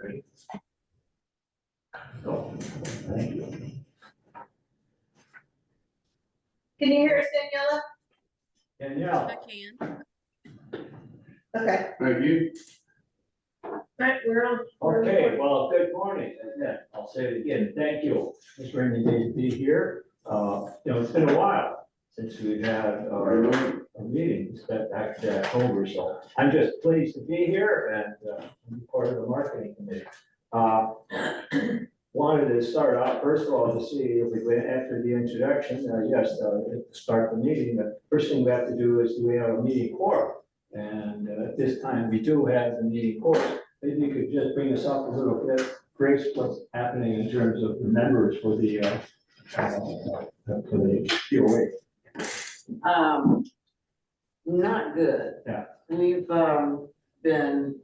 Ready? Go. Thank you. Can you hear us, Daniela? Danielle. I can. Okay. Thank you. Right, we're on. Okay, well, good morning. Yeah, I'll say it again. Thank you. It's rainy day to be here. It's been a while since we've had our meeting. It's been back to October, so I'm just pleased to be here and be part of the marketing committee. Wanted to start out, first of all, to see if we went after the introduction, to start the meeting. The first thing we have to do is, do we have a meeting quorum? And at this time, we do have the meeting quorum. Maybe you could just bring us up a little bit, Grace, what's happening in terms of the members for the POA. Not good. Yeah. We've been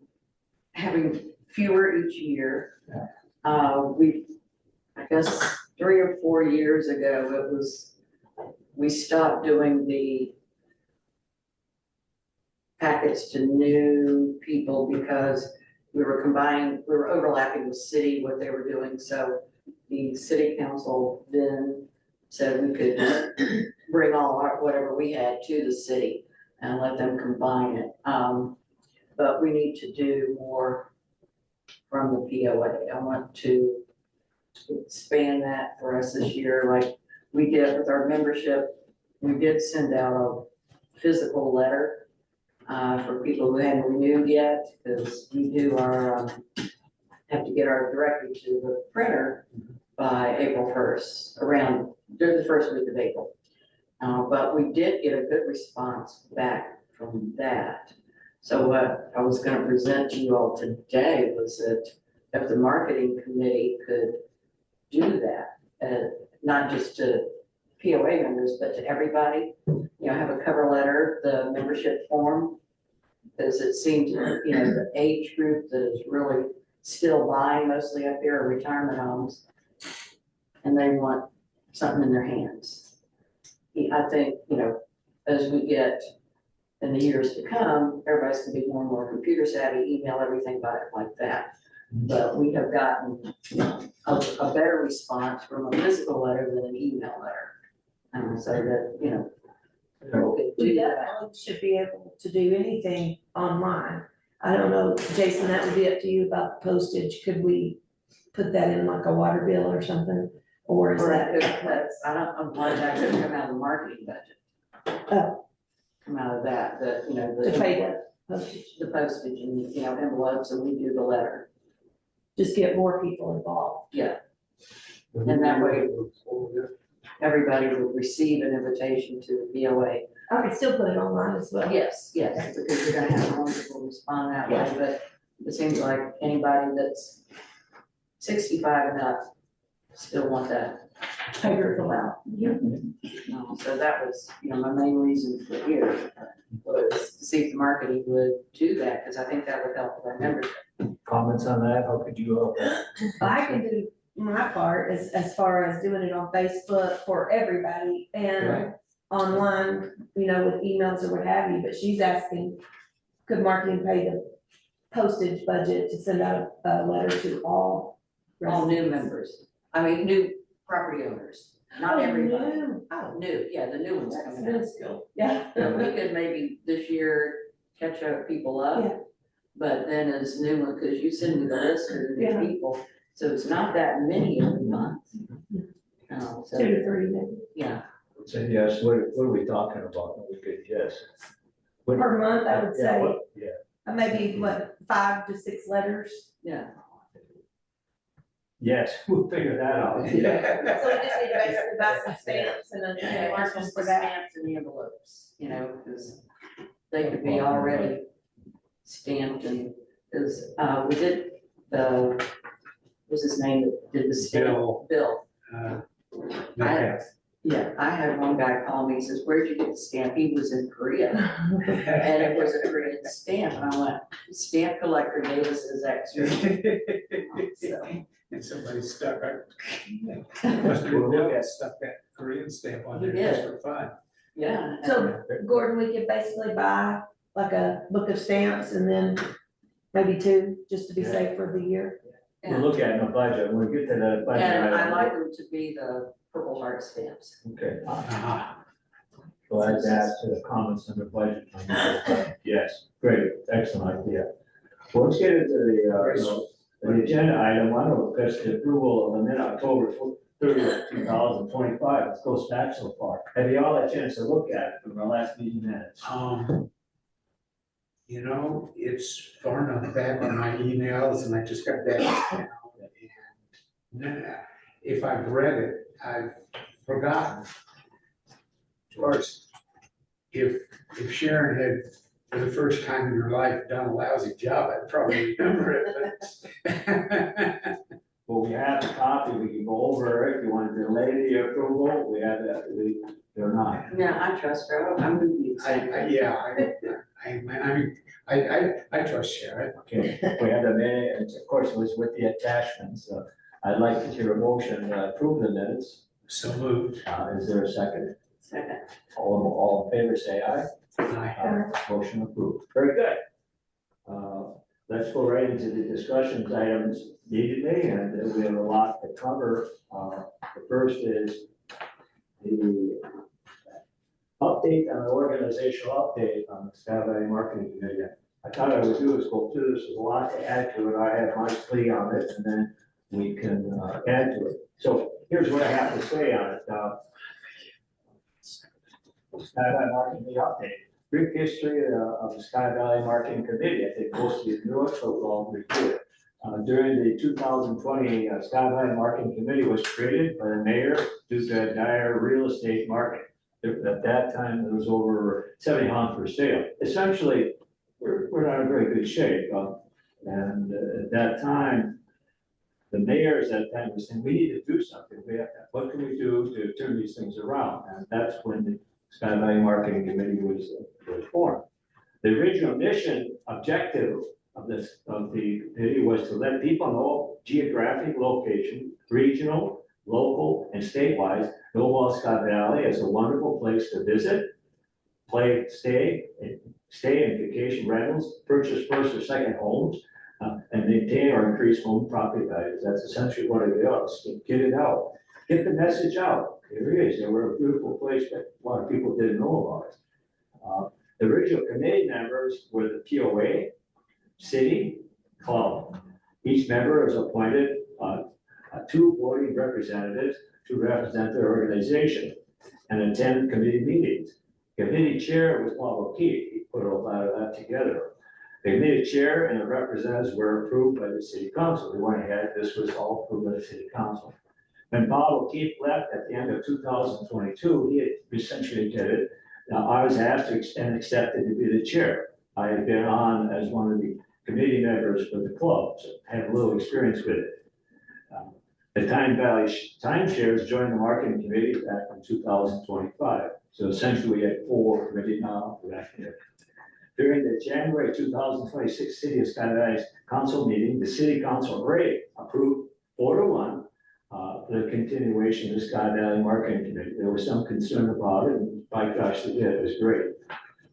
having fewer each year. Yeah. I guess 3 or 4 years ago, we stopped doing the packets to new people because we were overlapping with city, what they were doing. So the city council then said we could bring all our, whatever we had to the city and let them combine it. But we need to do more from the POA. I want to expand that for us this year, like we did with our membership. We did send out a physical letter for people who hadn't renewed yet, because we do our, have to get our directory to the printer by April 1st, around the first week of April. But we did get a good response back from that. So what I was going to present to you all today was that if the marketing committee could do that, not just to POA members, but to everybody, have a cover letter, the membership form, because it seems, the age group that is really still buying mostly up here are retirement homes, and they want something in their hands. I think, as we get in the years to come, everybody's gonna be more and more computer savvy, email everything by it like that. But we have gotten a better response from a physical letter than an email letter. So that, people could We do that. definitely should be able to do anything online. I don't know, Jason, that would be up to you about the postage. Could we put that in like a water bill or something? Or is Or that? I'm glad that could come out of the marketing budget. Oh. Come out of that, To pay the postage, the postage and, envelopes, and we do the letter. just get more people involved. Yeah. And that way, everybody would receive an invitation to the POA. I could still put it online as well. Yes, because you're gonna have more people respond that way, but it seems like anybody that's 65 and up still want that. Paper fill out. So that was, my main reason for here was to see if the marketing would do that, because I think that would help with our membership. Comments on that? How could you help? I can do my part as far as doing it on Facebook for everybody and Right. online, with emails or what have you, but she's asking, could marketing pay the postage budget to send out a letter to all New members, new property owners, not everybody. Oh, New, yeah, the new ones that's coming out. minuscule, yeah. We could maybe this year catch up people Yeah. up, but then as new one, because you send me the list of the Yeah. new people, so it's not that many every month. So, 2 to 3 maybe. yeah, So yes, what are we talking about? We could, yes. What- Per month, I would Yeah, say, what- Yeah. maybe 5 to 6 letters. yeah. Yes, we'll figure that out. So we just need to basically buy some stamps and then mark them Just for the that. stamps and the envelopes, because they could be already stamped and, because, we did what's his name that did the stamp? Bill. I had one guy call me, he says, where'd you get the stamp? He was in Korea, and it was a Korean stamp, and I went, stamp collector gave us his extra. So, And somebody stuck, must have Well, been that stuck that Korean stamp on He there just did. for fun. yeah. So Gordon, we could basically buy like a book of stamps and then maybe two, just to be Yeah. safe for the year. We'll look at it in the budget, when we get to the budget. And I item. like them to be the Purple Heart stamps. Okay, Ah, we'll add that to the comments in the budget. Yes, great, excellent idea. Well, let's get into the agenda item, I don't request the approval of the minute October 30th, 2025, it goes back so far. Have you all had a chance to look at it from our last meeting minutes? You know, it's far enough back on my emails and I just got back now. And if I've read it, I've forgotten. Of course, if Sharon had, for the first time in her life, done a lousy job, I'd probably remember it, but. Well, we have a copy, we can go over it, if you want to delay the approval, we have that, they're not. No, I trust her, I'm gonna be excited. I trust Sharon. Okay, we have the minute, and of course, it was with the attachments, I'd like to hear a motion to approve the minutes. So moved. Is there a second? Second. All in favor, say aye. Aye. Motion approved. Very good. Let's go right into the discussions items immediately, and we have a lot to cover. The first is the update on the organizational update on the Sky Valley Marketing Committee. I thought I would do is go through this, there's a lot to add to it. I have my plea on it, and then we can add to it. So here's what I have to say on it. Sky Valley Marketing Update. Brief history of the Sky Valley Marketing Committee. I think most of you knew it, so we'll review it. During the 2020 Sky Valley Marketing Committee was created by the mayor due to a dire real estate market. At that time, there was over 70 homes for sale. Essentially, we're not in very good shape. And at that time, the mayors at that time was saying, we need to do something. What can we do to turn these things around? And that's when the Sky Valley Marketing Committee was formed. The original mission objective of the committee was to let people know geographic location, regional, local, and statewide, know about Sky Valley as a wonderful place to visit, stay in vacation rentals, purchase first or second homes, and maintain or increase home property values. That's essentially what it is. Get it out. Get the message out. Here it is. We're a beautiful place, but a lot of people didn't know about it. The original committee members were the POA, city, club. Each member is appointed 2 voting representatives to represent their organization and attend committee meetings. Committee chair was Bob O'Keefe. He put all that together. The committee chair and the representatives were approved by the city council. We went ahead, this was all approved by the city council. When Bob O'Keefe left at the end of 2022, he had essentially did it. Now, I was asked and accepted to be the chair. I had been on as one of the committee members for the club, so I had a little experience with it. The Time Valley Timeshares joined the marketing committee back in 2025. So essentially we had 4 committee now back here. During the January 2026 City of Sky Valley Council meeting, the city council rate approved 4-1 the continuation of the Sky Valley Marketing Committee. There was some concern about it, and by gosh, they did, it was great.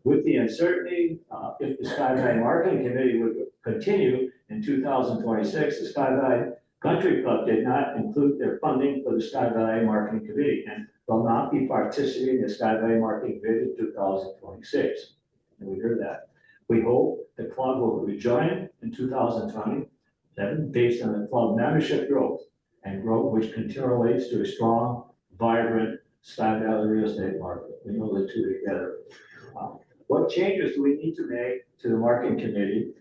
With the uncertainty, if the Sky Valley Marketing Committee would continue in 2026, the Sky Valley Country Club did not include their funding for the Sky Valley Marketing Committee and will not be participating in the Sky Valley Marketing Committee in 2026. And we heard that. We hope the club will rejoin in 2027 based on the club membership growth which correlates to a strong, vibrant Sky Valley real estate market. We know the two together. What changes do we need to make to the marketing committee?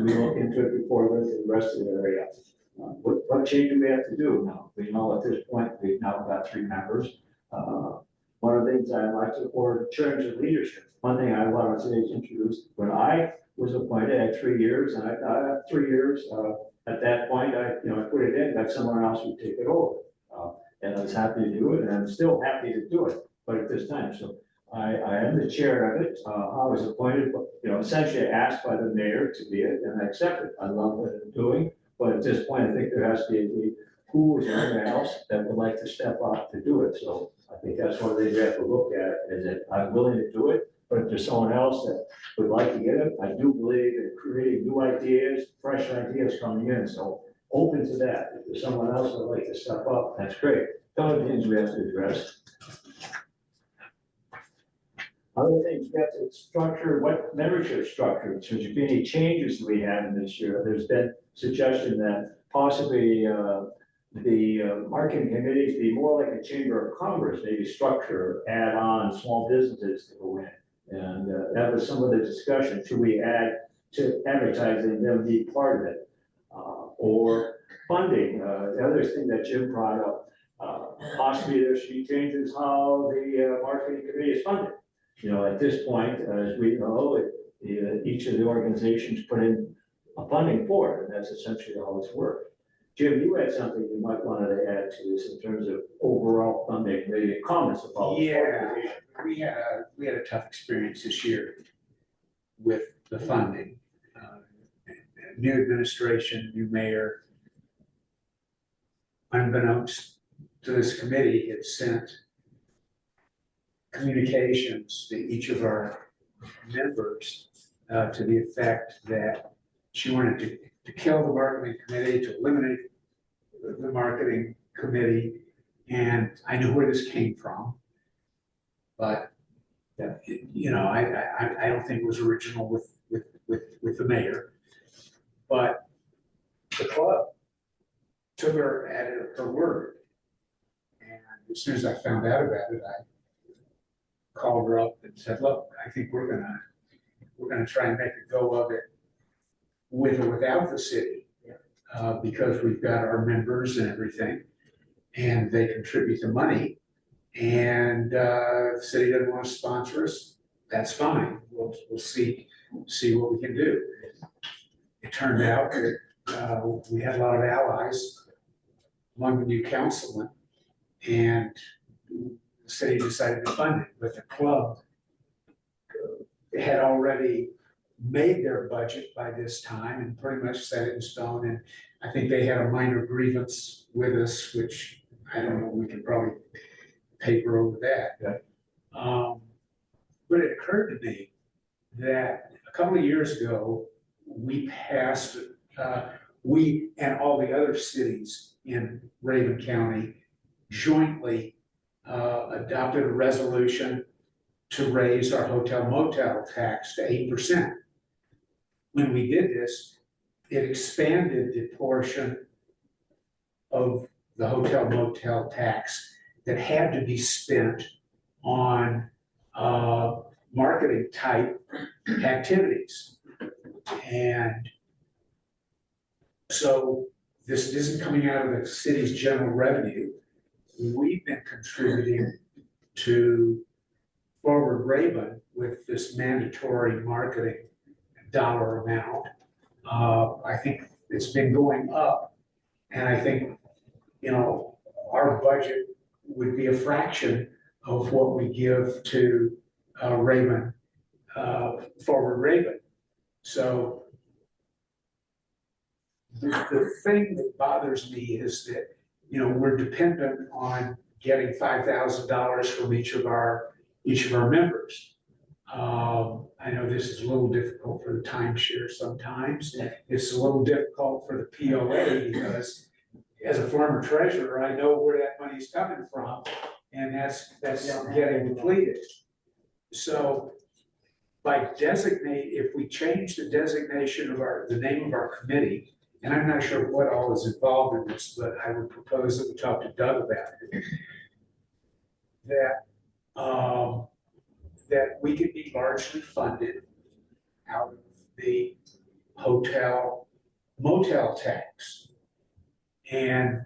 We look into it before the rest of the area. What change do we have to do now? We know at this point, we've now got 3 members. One of the things I'd like to, or in terms of leadership, one thing I want to say is introduce, when I was appointed, I had 3 years, and I thought I had 3 years. At that point, I put it in, that someone else would take it over. And I was happy to do it, and I'm still happy to do it, but at this time, so I am the chair of it. I was appointed, essentially asked by the mayor to be it, and I accepted. I love what I'm doing, but at this point, I think there has to be who is anyone else that would like to step up to do it. So I think that's one of the things you have to look at, is that I'm willing to do it, But if there's someone else that would like to get it, I do believe in creating new ideas, fresh ideas coming in, so open to that. If there's someone else that'd like to step up, that's great. Other things we have to address. Other things, we have to structure, what membership structure, should there be any changes we had in this year? There's been suggestion that possibly the marketing committees be more like a chamber of commerce, maybe structure, add on small businesses to go in. And that was some of the discussion, should we add to advertising, them be part of it? Or funding, the other thing that Jim brought up, possibly there should be changes how the marketing committee is funded. You know, at this point, as we know, each of the organizations put in a funding for it, and that's essentially how it's worked. Jim, you had something you might want to add to this in terms of overall funding, maybe comments about. Yeah, we had a tough experience this year with the funding. New administration, new mayor. Unbeknownst to this committee, had sent communications to each of our members to the effect that she wanted to kill the marketing committee, to eliminate the marketing committee. And I knew where this came from, but you know, I don't think it was original with the mayor. But the club took her at her word. And as soon as I found out about it, I called her up and said, look, I think we're gonna try and make a go of it with or without the city. Because we've got our members and everything, and they contribute the money. And if the city doesn't want to sponsor us, that's fine. We'll see what we can do. It turned out that we had a lot of allies among the new councilmen, and the city decided to fund it. But the club had already made their budget by this time and pretty much set it in stone. And I think they had a minor grievance with us, which I don't know, we can probably paper over that. Yeah. But it occurred to me that a couple of years ago, we passed, we and all the other cities in Raven County jointly adopted a resolution to raise our hotel motel tax to 8%. When we did this, it expanded the portion of the hotel motel tax that had to be spent on marketing type activities. And so this isn't coming out of the city's general revenue. We've been contributing to Forward Raven with this mandatory marketing dollar amount. I think it's been going up, and I think, you know, our budget would be a fraction of what we give to Raven, Forward Raven. So the thing that bothers me is that, you know, we're dependent on getting $5,000 from each of our members. I know this is a little difficult for the timeshare sometimes. It's a little difficult for the POA because as a former treasurer, I know where that money's coming from, and that's getting depleted. So if we change the designation of the name of our committee, and I'm not sure what all is involved in this, but I would propose that we talk to Doug about it, that we could be largely funded out of the hotel motel tax. And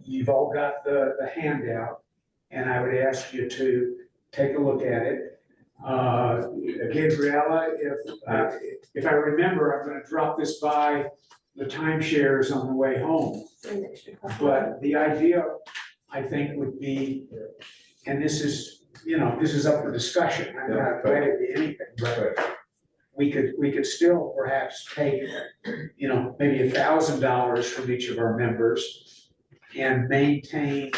you've all got the handout, and I would ask you to take a look at it. Gabriella, if I remember, I'm gonna drop this by the timeshares on the way home. But the idea, I think, would be, and this is, you know, this is up for discussion. I'm not wedded to anything, but we could still perhaps take, you know, maybe $1,000 from each of our members and maintain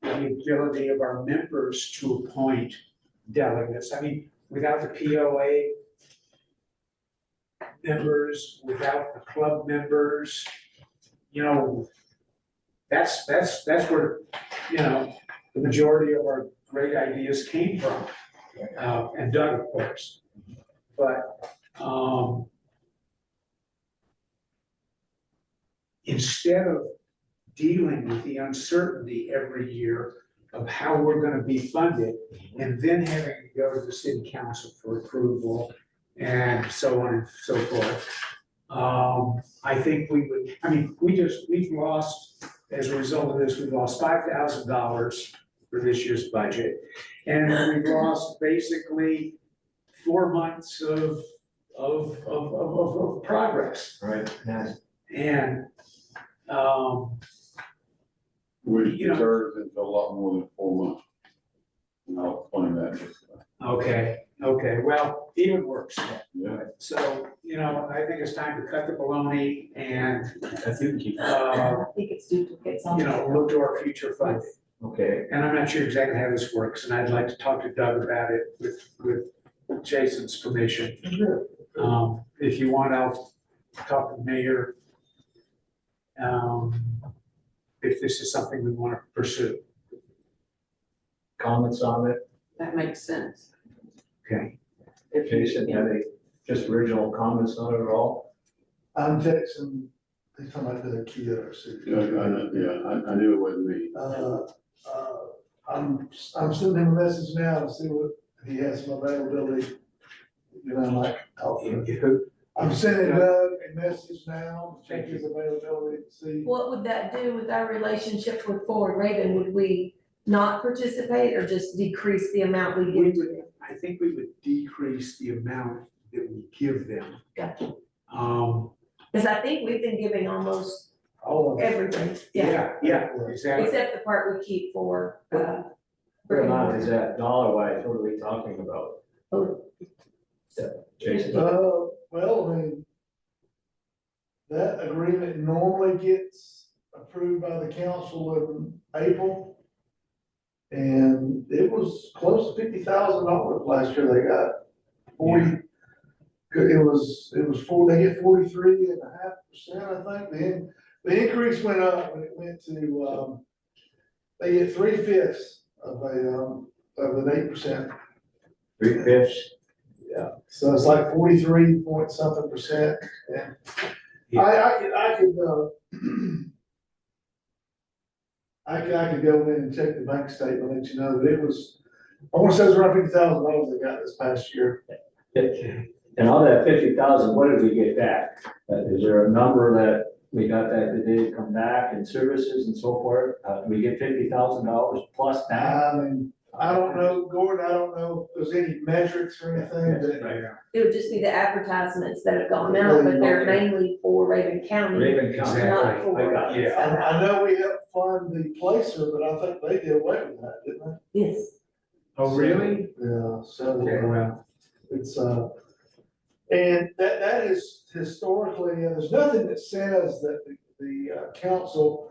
the ability of our members to appoint delegates. I mean, without the POA members, without the club members, you know, that's where, you know, the majority of our great ideas came from. And Doug, of course. But, instead of dealing with the uncertainty every year of how we're gonna be funded, and then having to go to the city council for approval, and so on and so forth. I think we would, I mean, we've lost, as a result of this, we've lost $5,000 for this year's budget. And we've lost basically 4 months of progress. Right. Yes. And, Which You know- deserves into a lot more than 4 months. And I'll explain that. okay, well, even worse. Yeah. So, you know, I think it's time to cut the baloney and, I think keep. I think it's duplicates on. you know, look to our future funding. Okay, And I'm not sure exactly how this works, and I'd like to talk to Doug about it with Jason's permission. If you want, I'll talk to the mayor. If this is something we want to pursue, comments on it? That makes sense. okay? If you- Jason, had any just original comments on it at all? I'm texting, he's talking about the kid or city. Yeah, I knew it wasn't me. I'm sending him a message now to see what, if he has some availability. You know, like, I'm sending Doug a message now, to check his availability to see. What would that do with our relationship with Forward Raven? Would we not participate or just decrease the amount we We give to would, them? I think we would decrease the amount that we give them. Gotcha. Because I think we've been giving almost All of it. everything, yeah, Yeah, exactly. except the part we keep for, What amount is that dollar wise? What are we talking about? Oh. Jason? Well, I mean, that agreement normally gets approved by the council in April. And it was close to $50,000 last year they got. 40, it was they get 43.5%, I think. Then the increase went up when it went to, they get 3/5 of an 8%. 3/5? Yeah, so it's like 43 point something percent, and I could go in and check the bank statement, let you know that it was, I want to say it was around $50,000 they got this past year. And all that 50,000, what did we get back? Is there a number that we got that did they come back in services and so forth? We get $50,000 plus back? I mean, I don't know, Gordon, I don't know if there's any metrics or anything that. Right. it would just be the advertisements that have gone out, but they're mainly for Raven County, Raven County. not Exactly. for. I got it. Yeah. I know we helped fund the placer, but I think they did away with that, didn't Yes, Oh, really? they? Yeah, so. Okay, well, It's, and that is historically, there's nothing that says that the council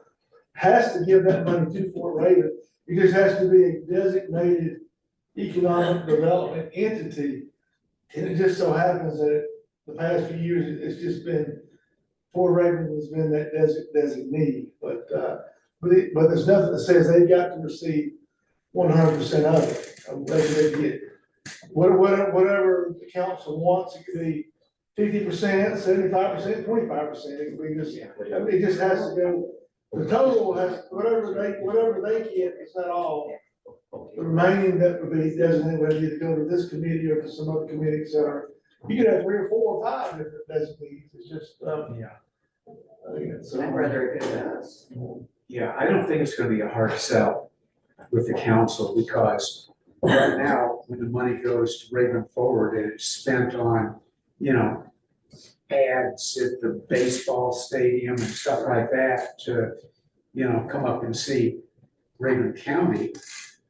has to give that money to Fort Raven. It just has to be a designated economic development entity. And it just so happens that the past few years, it's just been, Fort Raven has been that designee. But there's nothing that says they've got to receive 100% of it. They get whatever the council wants, it could be 50%, 75%, 25%, it could be just, it just has to go, the total has, whatever they get, it's not all. The remaining that would be designated, whether you go to this committee or to some other committee, et cetera. You could have 3 or 4 or 5 different designees, it's just, yeah. I think it's. I'd rather it go to us. Yeah, I don't think it's gonna be a hard sell with the council, because right now, when the money goes to Raven Forward and it's spent on, you know, ads at the baseball stadium and stuff like that to, you know, come up and see Raven County.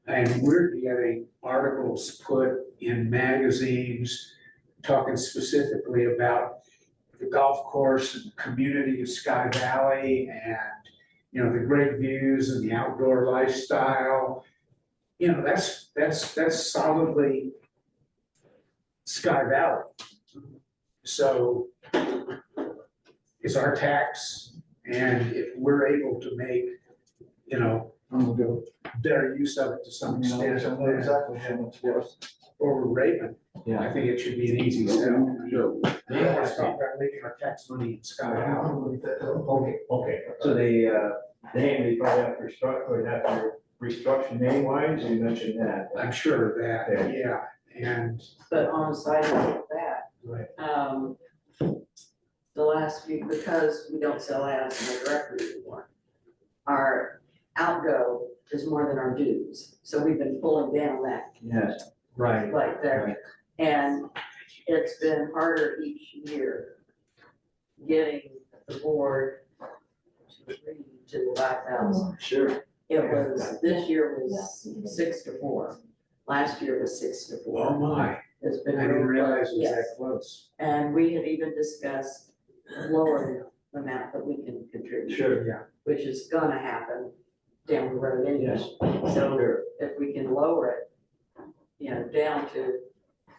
And we're getting articles put in magazines talking specifically about the golf course and the community of Sky Valley and, you know, the great views and the outdoor lifestyle. You know, that's solidly Sky Valley. So it's our tax, and if we're able to make, you know, I'm gonna go. better use of it to some I know extent exactly how much it was. over Raven, Yeah. I think it should be an easy sell. Sure. Let's talk about leaving our tax money in Sky Valley. Okay, so the name, they probably have to restructure name wise, you mentioned that. I'm sure of that, yeah, and But on a side note of that, Right. the last few, because we don't sell ads in the directory anymore, our outgo is more than our dues. So we've been pulling down that Yes. right, like there. And it's been harder each year getting the board to agree to 5,000. Sure. It was, this year was 6 to 4. Last year was 6 to 4. oh my, It's been I didn't real realize close, it was yes. that close. And we had even discussed lowering the amount that we can contribute. Sure. Yeah, Which is gonna happen down the road anyway. Yes. So if we can lower it, you know, down to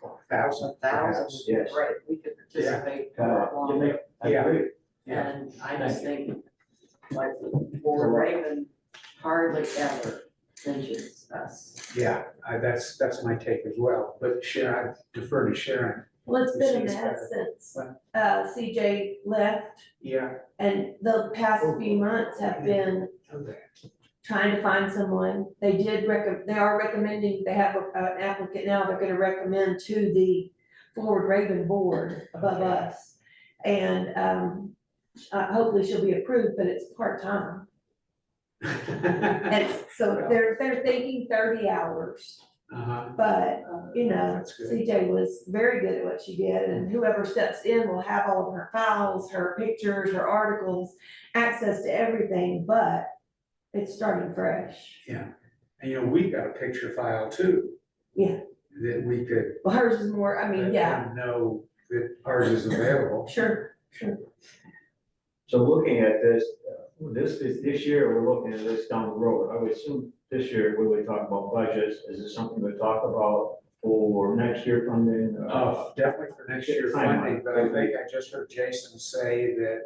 1,000. 1,000, Yes. right, we could participate a lot You longer. make, I Yeah. agree. Yeah. And I just think, like, Fort Raven hardly ever mentions us. Yeah, that's my take as well, but Sharon, I defer to Sharon. Well, it's been a She's mess better. since, What? CJ left, Yeah. and the past few months have been trying to find someone. They are recommending, they have an applicant now, they're gonna recommend to the Forward Raven board above us. And, hopefully she'll be approved, but it's part-time. And so they're thinking 30 hours, Uh-huh, but, you know, that's good. CJ was very good at what she did, and whoever steps in will have all of her files, her pictures, her articles, access to everything, but it's starting fresh. And you know, we've got a picture file too. Yeah. That we could. Well, hers is more, I mean, let yeah, them know that ours is available. sure. So looking at this, this year, we're looking at this down the road. I would assume this year, when we talk about budgets, is this something we talk about for next year funding? Definitely for next year funding, but I think I just heard Jason say that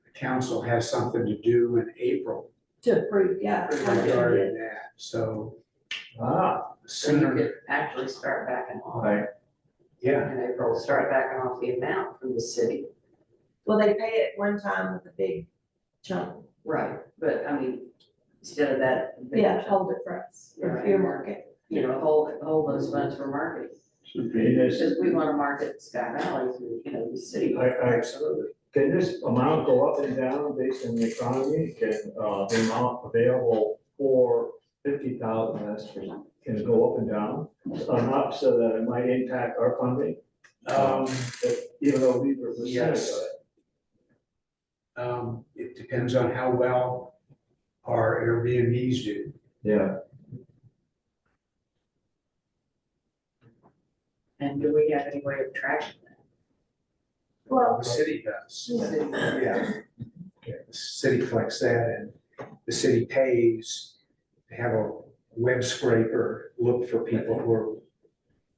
the council has something to do in April To approve, yeah. how much you regarding did. that, so So you sooner, could actually start backing off Right, yeah, in April, start backing off the amount from the city. Well, they pay it one time with a big chunk. Right. But I mean, instead of that. big Yeah, chunk, hold it for us, Right. earmark it. You know, hold those funds for marketing. Should it is, Because we want to market Sky Valley through, you know, the city. absolutely. can this amount go up and down based on the economy? Can, the amount available for 50,000, can it go up and down? Enough so that it might impact our funding, even though we were percentage Yes. of it. It depends on how well our Airbnbs do. Yeah, And do we have any way of tracking that? Well, The city does. yeah. Yeah. The city collects that and the city pays to have a web scraper look for people who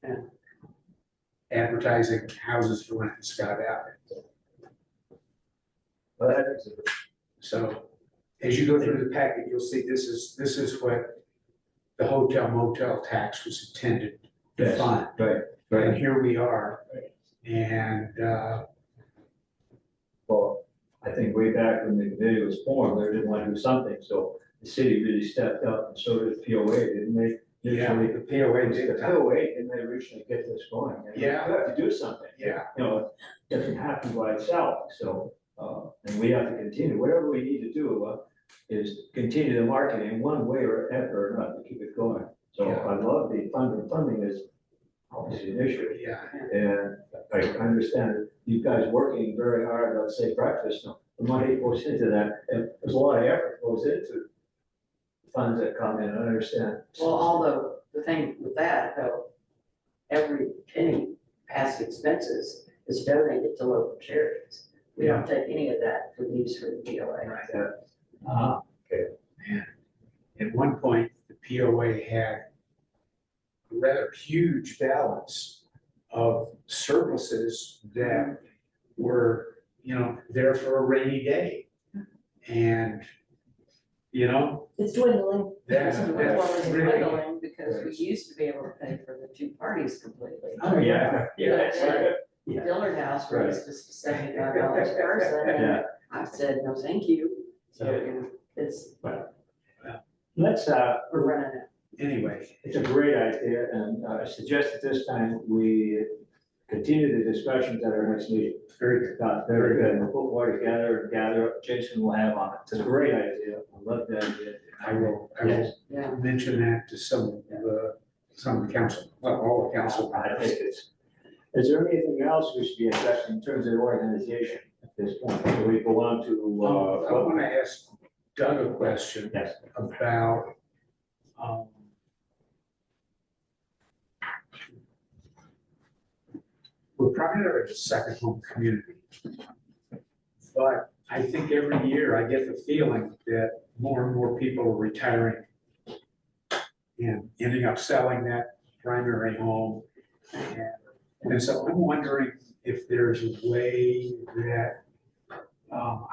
are advertising houses for rent in Sky Valley. but that is, So as you go through the packet, you'll see this is what the hotel motel tax was intended to yes, fund. right, And right. here we are. And, Well, I think way back when the committee was formed, they didn't want to do something, so the city really stepped up, and so did POA, didn't they? yeah, Initially, the POA it was the did. POA, didn't they originally get this going? And Yeah. We have to do something. Yeah, You know, it doesn't happen by itself, so, and we have to continue, whatever we need to do, is continue the marketing one way or another to keep it going. So Yeah. I love the funding is obviously an issue. yeah, And I understand you guys working very hard on, say, breakfast, the money goes into that, and there's a lot of effort goes into funds that come in, I understand. Well, although the thing with that though, every penny past expenses is donated to local charities. We don't take any of that for use for the POA. right. At one point, the POA had a rather huge balance of surpluses that were, there for a rainy day. And, It's dwindling. that, So that we're really. dwindling because we used to be able to pay for the two parties completely. Oh, yeah, it's like a- yeah. Dillard House raised us to $75 a person, and Yeah. I said, no, thank you. So, it's, Let's, we're running out. Anyway, it's a great idea, and I suggest at this time we continue the discussions at our next meeting. very good. Very good, we'll put more together and gather up, Jason will have on it, it's a great idea, I love that idea. I will Yes. Yeah. mention that to some of the council, well, all the council. I think it's, is there anything else we should be addressing in terms of organization at this point? Before we go on to, I want to ask Doug a question yes, about, we're primarily a second home community. But I think every year I get the feeling that more and more people are retiring and ending up selling that primary home. And so I'm wondering if there's a way that,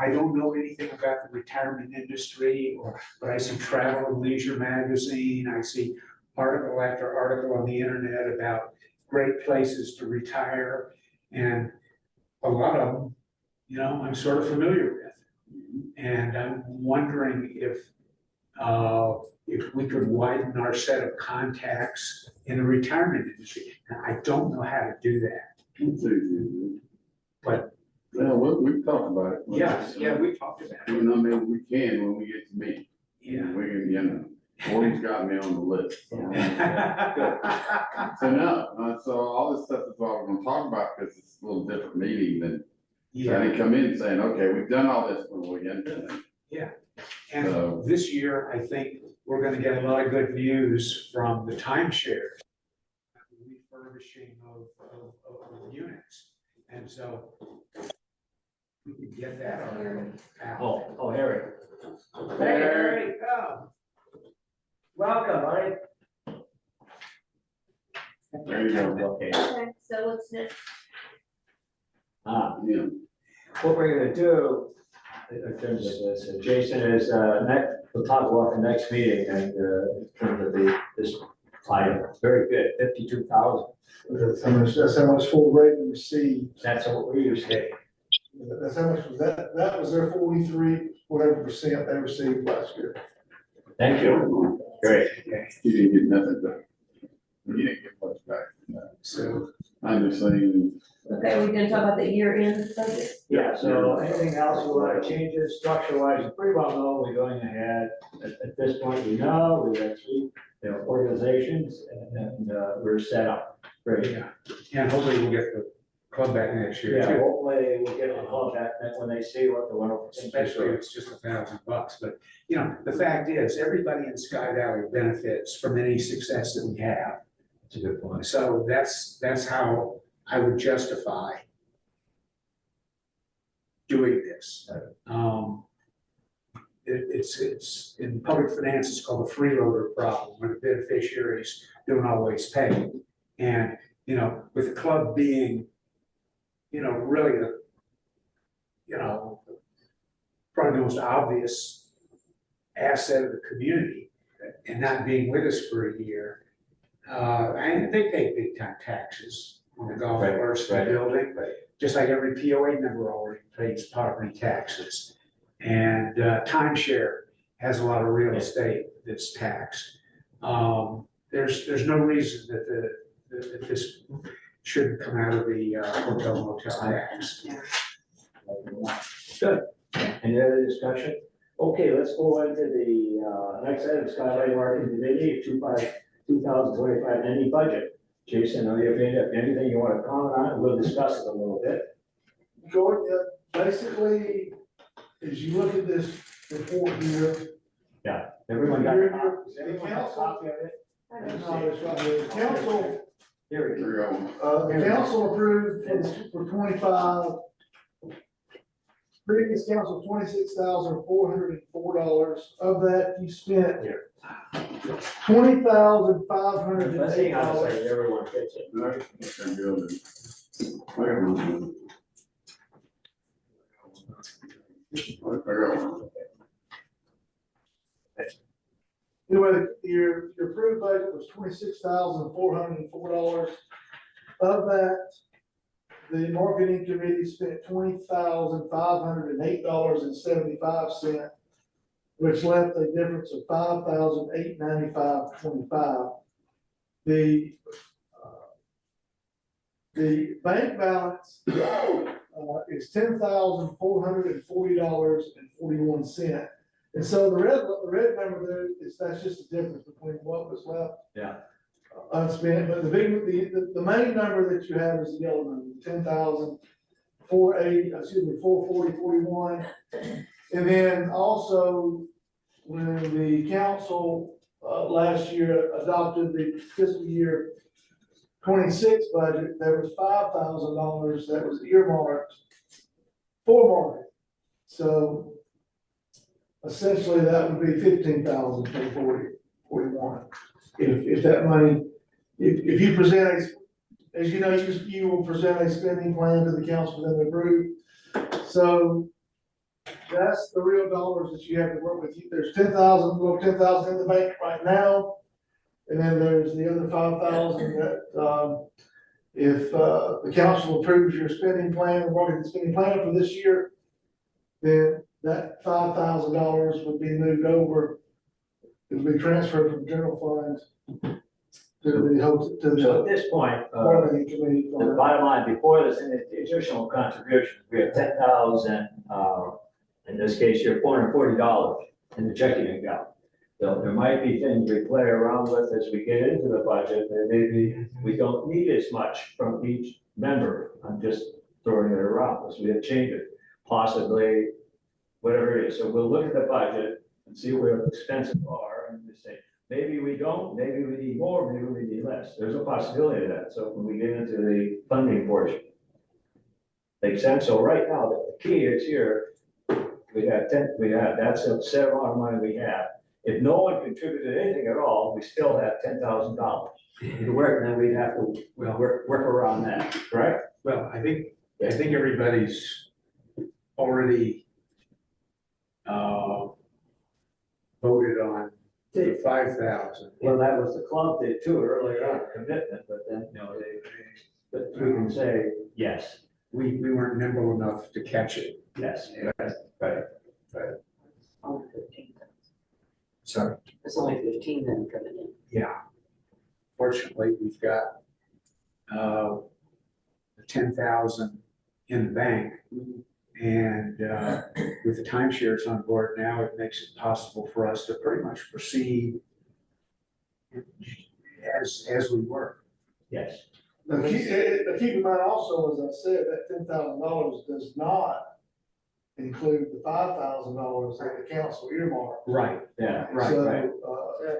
I don't know anything about the retirement industry, but I see Travel and Leisure magazine, I see article after article on the internet about great places to retire. And a lot of them, I'm sort of familiar with. And I'm wondering if we could widen our set of contacts in the retirement industry. Now, I don't know how to do that. It's easy. But- Well, we've talked about it. Yeah, we talked about it. And I mean, we can when we get to meet. Yeah. We can, Gordon's got me on the list. So no, so all this stuff is what we're gonna talk about, because it's a little different meeting than, I Yeah, didn't come in saying, okay, we've done all this, but we haven't done it. and this year, I think we're gonna get a lot of good views from the timeshare refurbishing of units. And so we can get that out. oh, Harry. There you go. Welcome, buddy. There you go. Okay, Okay, so what's next? Yeah. what we're gonna do in terms of this, Jason is, we'll talk about the next meeting and, in terms of this item, very good, 52,000. That's how much full rate we received. That's what we used to. That's how much was that was their 43, whatever percent they received last year. Thank you. Great. You didn't get nothing back. You didn't get much back. So, I'm just saying, Okay, we're gonna talk about the year-end budget. Yeah, so anything else you want to change it structure-wise, you pretty well know we're going ahead. At this point, we know, we got three, organizations and we're set up. Great. yeah, and hopefully we'll get the club back next year Yeah, too. hopefully we'll get the call back then when they see what the wonderful things Especially if are. it's just $1,000, but, the fact is, everybody in Sky Valley benefits from any success that we have. That's a good point. So that's how I would justify doing this. It's in public finance, it's called the freeloader problem, where the beneficiaries don't always pay. And, with the club being, really the, probably the most obvious asset of the community, and not being with us for a year, and they pay big time taxes on the golf Right, course, the right, building, right. just like every POA member already pays property taxes. And timeshare has a lot of real estate that's taxed. There's no reason that this shouldn't come out of the hotel motel tax. Good. Any other discussion? Okay, let's go into the next item, Sky Valley Marketing Committee, 2025 ending budget. Jason, are you anything you want to comment on? We'll discuss it a little bit. Gordon, basically, as you look at this report here, Everyone got a You're- copy? Does everyone have a copy of it? the council, Here we go. there you go. the council approved for 25, previous council, $26,404. Of that, you spent $20,508. Let's see how to say everyone gets it. Okay, good. I got one. I got one. Anyway, your approved budget was $26,404. Of that, the marketing committee spent $20,508.75, which left a difference of $5,895.25. The bank balance is $10,440.41. And so the red number there is, that's just the difference between what was left. Yeah. Unspent, but the main number that you have is the yellow number, 440.41. And then also, when the council, last year adopted the fiscal year 26 budget, there was $5,000 that was earmarked for marketing. So essentially, that would be $15,441. If that money, if you present as you know, you will present a spending plan to the council for them to approve. So that's the real dollars that you have to work with. There's 10,000 in the bank right now. And then there's the other 5,000 that, if the council approves your spending plan, the spending plan for this year, then that $5,000 would be moved over. It would be transferred from general funds to the So at this point, marketing committee. the bottom line, before this, in the additional contributions, we have 10,000, in this case, you're $440 in the checking account. So there might be things we play around with as we get into the budget, and maybe we don't need as much from each member. I'm just throwing it around, as we have changed it, possibly, whatever it is. So we'll look at the budget and see where the expenses are, and just say, maybe we don't, maybe we need more, maybe we need less. There's a possibility of that. So when we get into the funding portion. Makes sense? So right now, the key is here, that's a set amount of money we have. If no one contributed anything at all, we still have $10,000 to work, and then we'd have to, work around that, correct? Well, I think everybody's already voted on the 5,000. Well, that was the club did too earlier on, commitment, but then, but we can say, yes, We weren't nimble enough to catch it. yes, right. Only 15,000. Sorry. It's only 15 then coming in. Yeah. Fortunately, we've got the 10,000 in the bank. And with the timeshares on board now, it makes it possible for us to pretty much proceed as we were. Yes. Now, keep in mind also, as I said, that $10,000 does not include the $5,000 that the council earmarked. Right. Yeah, Right, So, right.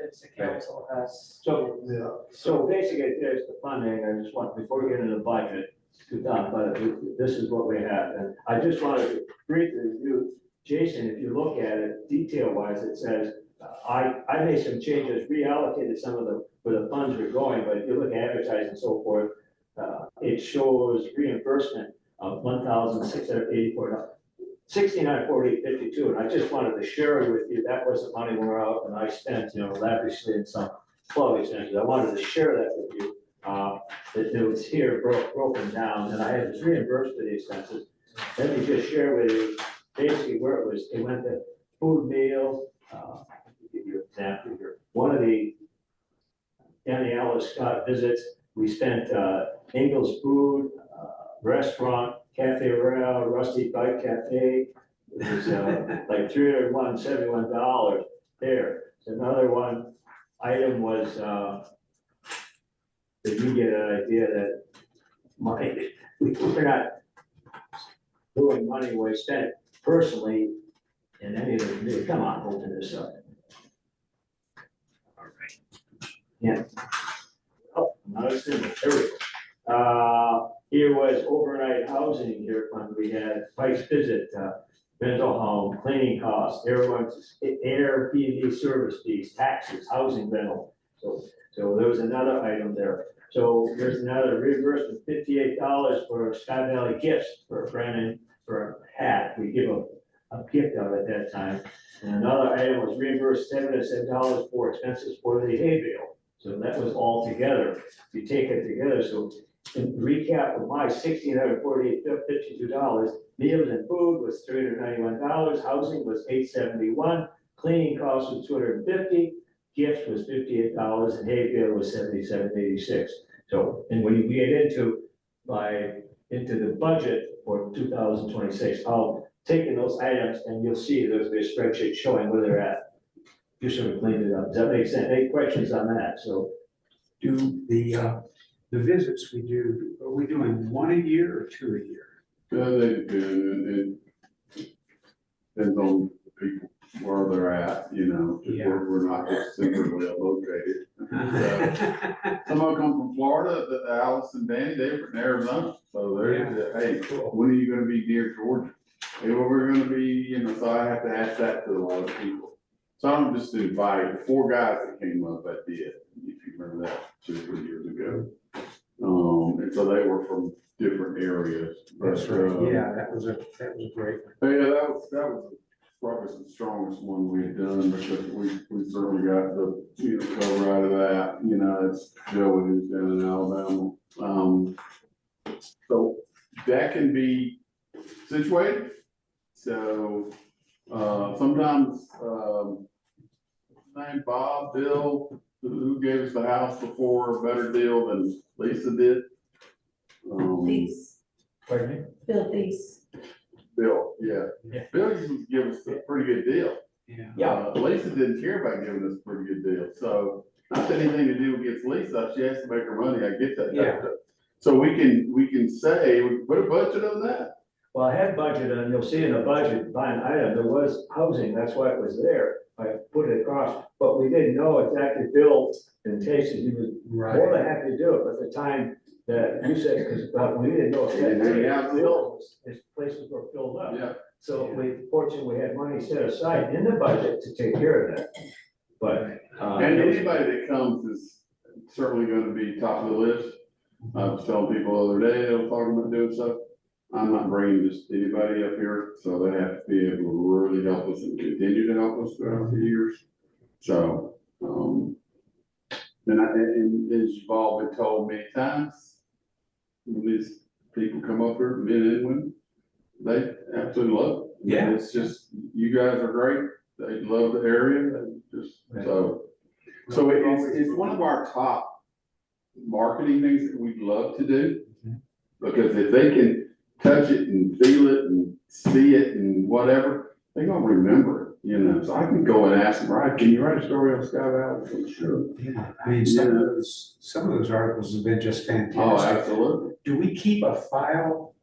It's the council, us. So, Yeah. so basically, there's the funding, I just want, before we get into the budget, 2005, this is what we have, and I just wanted to briefly review, Jason, if you look at it detail-wise, it says, I made some changes, reallocated some of where the funds were going, but if you look at advertising and so forth, it shows reimbursement of $1,684, $69.48.52, and I just wanted to share it with you, that was the money went out, and I spent, lavishly in some club expenses, I wanted to share that with you. That it was here broken down, and I had this reimbursed for the expenses. Let me just share with you basically where it was. It went to food meals. Give you an example here. One of the Danny Alice Scott visits, we spent Ingles Food, Restaurant, Cafe Royale, Rusty Bike Cafe. It was like $371 there. Another one item was that you get an idea that we're not doing money we spent personally in any of the, come on, open this up. All right. Yeah. Oh, not a symbol, there we go. Here was overnight Sky Housing here fund, we had Pike's Visit, rental home, cleaning costs, Airbnb service fees, taxes, housing rental. So there was another item there. So there's another reimbursement, $58 for Sky Valley Gifts for Brandon, for a hat. We give a gift out at that time. And another item was reimbursed $77 for expenses for the hay bale. So that was all together. You take it together, so in recap of my $1,652, meals and food was $391, housing was $871, cleaning costs was $250, gifts was $58, and hay bale was $77.86. So, and when we get into the budget for 2026, I'll take in those items and you'll see there's a spreadsheet showing where they're at. You sort of cleaned it up. Does that make sense? Any questions on that? So, Do the visits we do, are we doing one a year or two a year? They depend, it depends on the people, where they're at, you know, 'cause Yeah. we're not just centrally located. Some of them come from Florida, Alice and Danny, they're from Arizona, so they're, hey, when are you gonna be near Georgia? Hey, well, we're gonna be, you know, so I have to ask that to a lot of people. So I'm just invited, 4 guys that came up, I did, if you remember that 2 or 3 years ago. And so they were from different areas. That's But, right, yeah, that was a great one. yeah, that was probably the strongest one we had done, because we certainly got the, you know, cover out of that, you know, it's Joey who's down in Alabama. So that can be situated, so, sometimes, named Bob, Bill, who gave us the house before, a better deal than Lisa did. Thies, pardon me? Bill Thies. Bill, yeah. Yeah. Bill used to give us a pretty good deal. Yeah. Lisa didn't care about giving us a pretty good deal, so not that anything to do against Lisa, she has to make her money, I get that. Yeah. So we can say, we can put a budget on that. Well, I had budget, and you'll see in the budget line item, there was housing, that's why it was there. I put it across, but we didn't know exactly Bill in cases, he was more Right, than happy to do it, but the time that you said, because we didn't know. He didn't hang out. Bill, his places were filled up. Yeah. So fortunately, we had money set aside in the budget to take care of that. But. And anybody that comes is certainly gonna be top of the list. I was telling people the other day, they were talking about doing stuff. I'm not bringing just anybody up here, so they have to be able to really help us and continue to help us throughout the years. So, and as you've all been told many times, when these people come up here, men and women, they absolutely love it. Yeah. It's just, you guys are great, they love the area, and just, so. So it's one of our top marketing things that we'd love to do. Because if they can touch it and feel it and see it and whatever, they're gonna remember it, you know, so I can go and ask them, right, can you write a story on Sky Valley? Sure. yeah, I mean, some of those articles have been just Oh, fantastic. absolutely. Do we keep a file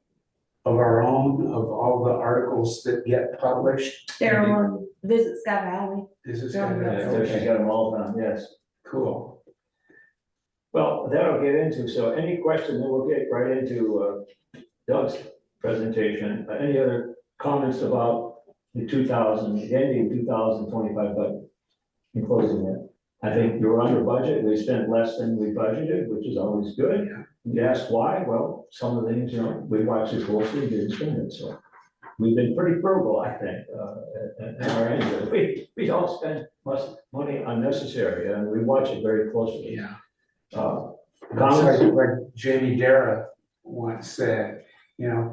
of our own, of all the articles that get published? They're on Visit Sky Valley. This is Yeah, kind of, So she's got them all done, yes. cool. Well, that'll get into, so any question, then we'll get right into Doug's presentation. Any other comments about the ending 2025 budget? In closing it, I think you're under budget, we spent less than we budgeted, which is always good. Yeah. You ask why, well, some of the things, you know, we watched it closely, didn't spend it, so. We've been pretty frugal, I think, at our end, we don't spend much money unnecessary, and we watch it very closely. Yeah. It's Comments? like Jamie Dara once said, you know,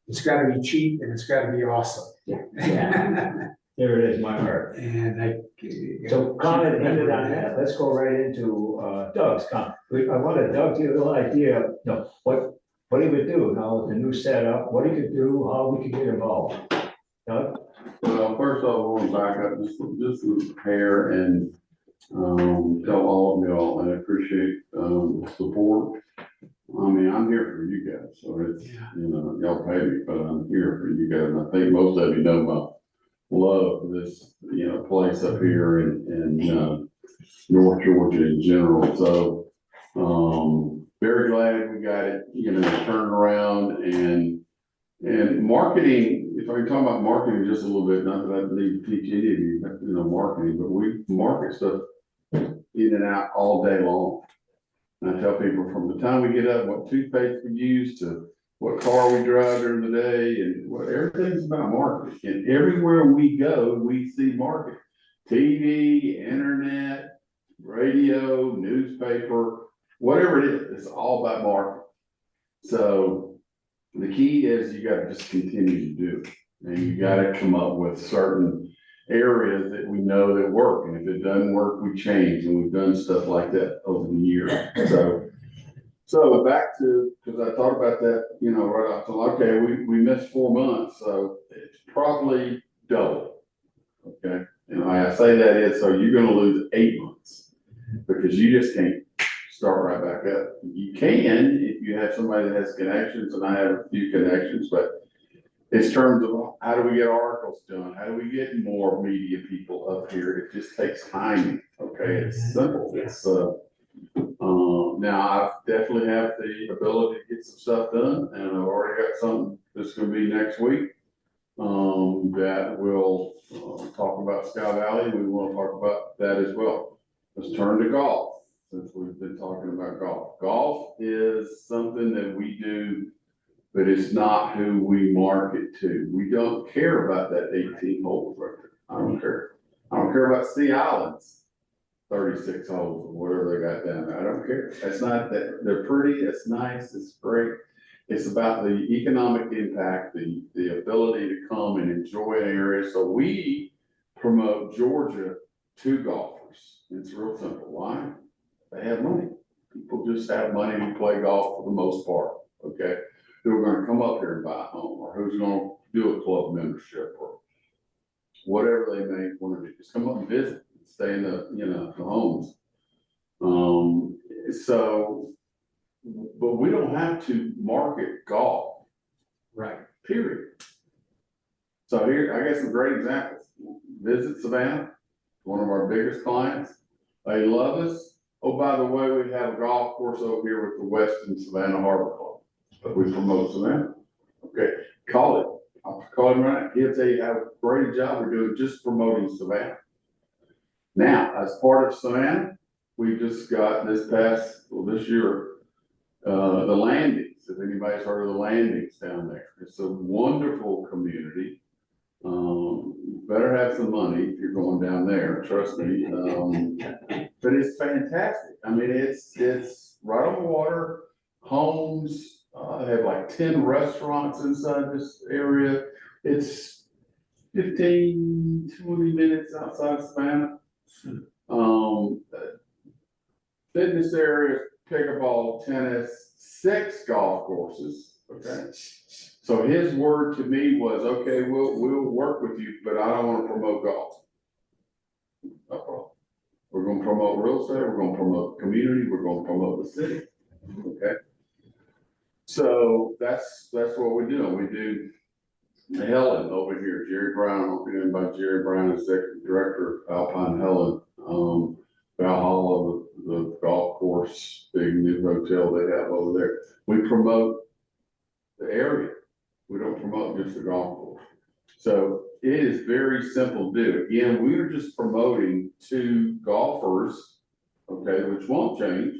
it's gotta be cheap and it's gotta be awesome. Yeah. There it is, my heart. And I. So comment ended on that, let's go right into Doug's comment. I wanted Doug to get a little idea, of, you know, what he would do now with the new setup, what he could do, how we could get involved. Doug? Well, first off, I want to back up just to prepare and, tell all of y'all, and I appreciate, support. I mean, I'm here for you guys, so it's, Yeah. you know, y'all pay me, but I'm here for you guys, and I think most of you know my love for this, you know, place up here in North Georgia in general, so, very glad we got it, turned around and marketing, if I can talk about marketing just a little bit, not that I need to teach any of you, marketing, but we market stuff in and out all day long. And I tell people from the time we get up, what toothpaste we use to what car we drive during the day, and everything's about marketing. And everywhere we go, we see marketing. TV, internet, radio, newspaper, whatever it is, it's all about marketing. So the key is you gotta just continue to do it. And you gotta come up with certain areas that we know that work. And if it doesn't work, we change. And we've done stuff like that over the years. So back to, because I thought about that, right off, so okay, we missed 4 months, so it's probably double. Okay, and why I say that is, so you're gonna lose 8 months because you just can't start right back up. You can if you have somebody that has connections, and I have a few connections, but it's terms of how do we get articles done? How do we get more media people up here? It just takes time. Okay, it's simple. It's now I definitely have the ability to get some stuff done, and I've already got something that's going to be next week. That will talk about Sky Valley. We want to talk about that as well. Let's turn to golf, since we've been talking about golf. Golf is something that we do, but it's not who we market to. We don't care about that 18 holes right there. I don't care. I don't care about Sea Islands, 36 holes or whatever they got down there. I don't care. That's not that. They're pretty. It's nice. It's great. It's about the economic impact, the ability to come and enjoy an area. So we promote Georgia to golfers. It's real simple. Why? They have money. People just have money to play golf for the most part. Okay. Who are going to come up here and buy a home, or who's going to do a club membership, or whatever they may want to do. Just come up and visit, and stay in the homes. But we don't have to market golf, Right. period. So here, I got some great examples. Visit Savannah, one of our biggest clients. They love us. Oh, by the way, we have a golf course over here with the Weston Savannah Harbor Club, but we promote Savannah. Okay, call it. I'll call him right. He'll tell you how great a job we're doing just promoting Savannah. Now, as part of Savannah, we just got this year, the Landings. If anybody's heard of the Landings down there, it's a wonderful community. You better have some money if you're going down there, trust me. But it's fantastic. I mean, it's right on the water, homes, they have like 10 restaurants inside this area. It's 15, 20 minutes outside of Savannah. Fitness area, pickleball, tennis, 6 golf courses. Okay. So his word to me was, okay, we'll work with you, but I don't want to promote golf. No problem. We're going to promote real estate. We're going to promote the community. We're going to promote the city. Okay. So that's what we do. We do Helen over here, Jerry Brown. I don't know if you know about Jerry Brown, Executive Director of Alpine Helen, Valhalla, the golf course, big new hotel they have over there. We promote the area. We don't promote just the golf course. So it is very simple to do. Again, we are just promoting to golfers, okay, which won't change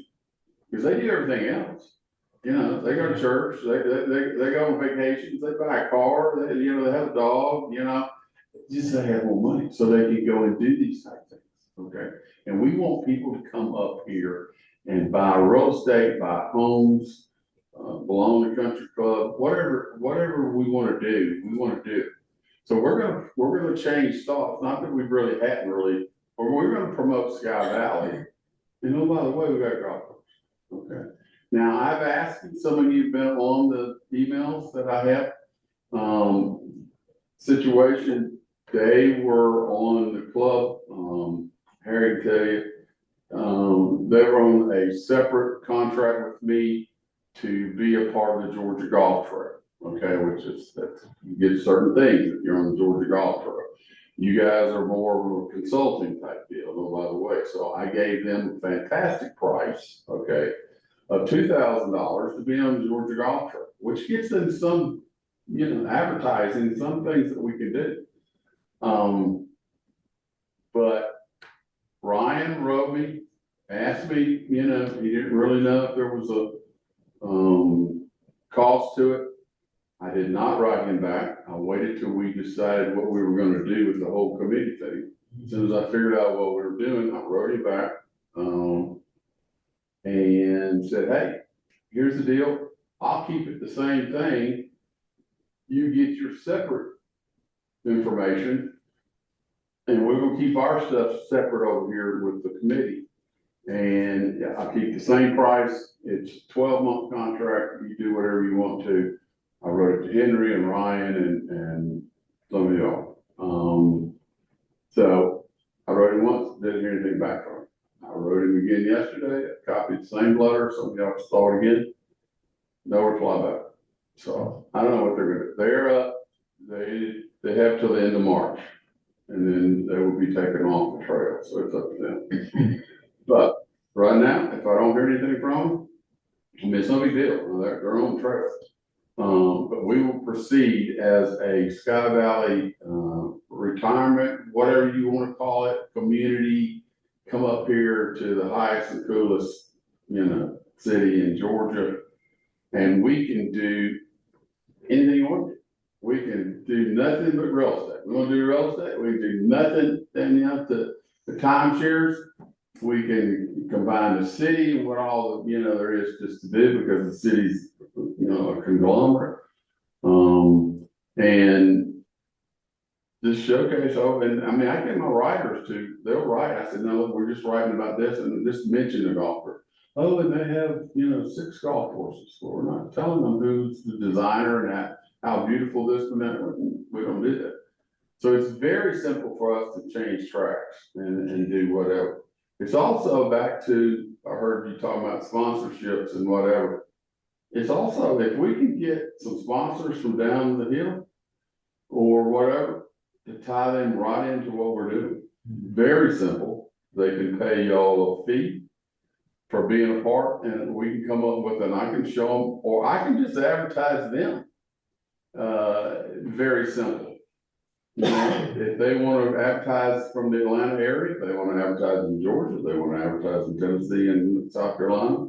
because they do everything else. They go to church, they go on vacations, they buy a car, they have a dog, just they have more money so they can go and do these type things. Okay. And we want people to come up here and buy real estate, buy homes, belong to country club, whatever we want to do, we want to do. So we're gonna change thoughts. Not that we really hadn't really, but we're gonna promote Sky Valley. And oh, by the way, we got golf course. Okay. Now I've asked, some of you've been on the emails that I have. Situation, they were on the club. Harry can tell you, they were on a separate contract with me to be a part of the Georgia Golf Trail, okay, which is that you get certain things if you're on the Georgia Golf Trail. You guys are more of a consulting type deal, oh, by the way. So I gave them a fantastic price, okay, of $2,000 to be on the Georgia Golf Trail, which gets them some, advertising, some things that we can do. But Ryan wrote me, asked me, he didn't really know if there was a, cost to it. I did not write him back. I waited till we decided what we were gonna do with the whole committee thing. As soon as I figured out what we were doing, I wrote him back, and said, hey, here's the deal. I'll keep it the same thing. You get your separate information, and we're gonna keep our stuff separate over here with the committee. And I'll keep the same price. It's a 12-month contract. You do whatever you want to. I wrote it to Henry and Ryan and some of y'all. So I wrote him once, didn't hear anything back from him. I wrote him again yesterday, I copied the same letter, some of y'all saw it again. No reply back. So I don't know what they're gonna do. They're up, they have till the end of March. And then they will be taken off the trail, so it's up to them. But right now, if I don't hear anything from them, I mean, it's no big deal, they're their own trail. But we will proceed as a Sky Valley, retirement, whatever you wanna call it, community, come up here to the highest and coolest, city in Georgia. And we can do anything you want to. We can do nothing but real estate. We want to do real estate, we can do nothing, then the timeshares. We can combine the city and what all, there is just to do because the city's, a conglomerate. And this showcase, and I mean, I get my writers they'll write, I said, no, we're just writing about this and just mention the golfer. Oh, and they have, 6 golf courses, so we're not telling them who's the designer and how beautiful this one, that one, we don't do that. So it's very simple for us to change tracks and do whatever. It's also back to, I heard you talking about sponsorships and whatever. It's also, if we can get some sponsors from down the hill or whatever, to tie them right into what we're doing. Very simple. They can pay y'all a fee for being a part, and we can come up with, and I can show them, or I can just advertise them. Very simple. If they want to advertise from the Atlanta area, if they want to advertise in Georgia, if they want to advertise in Tennessee and South Carolina,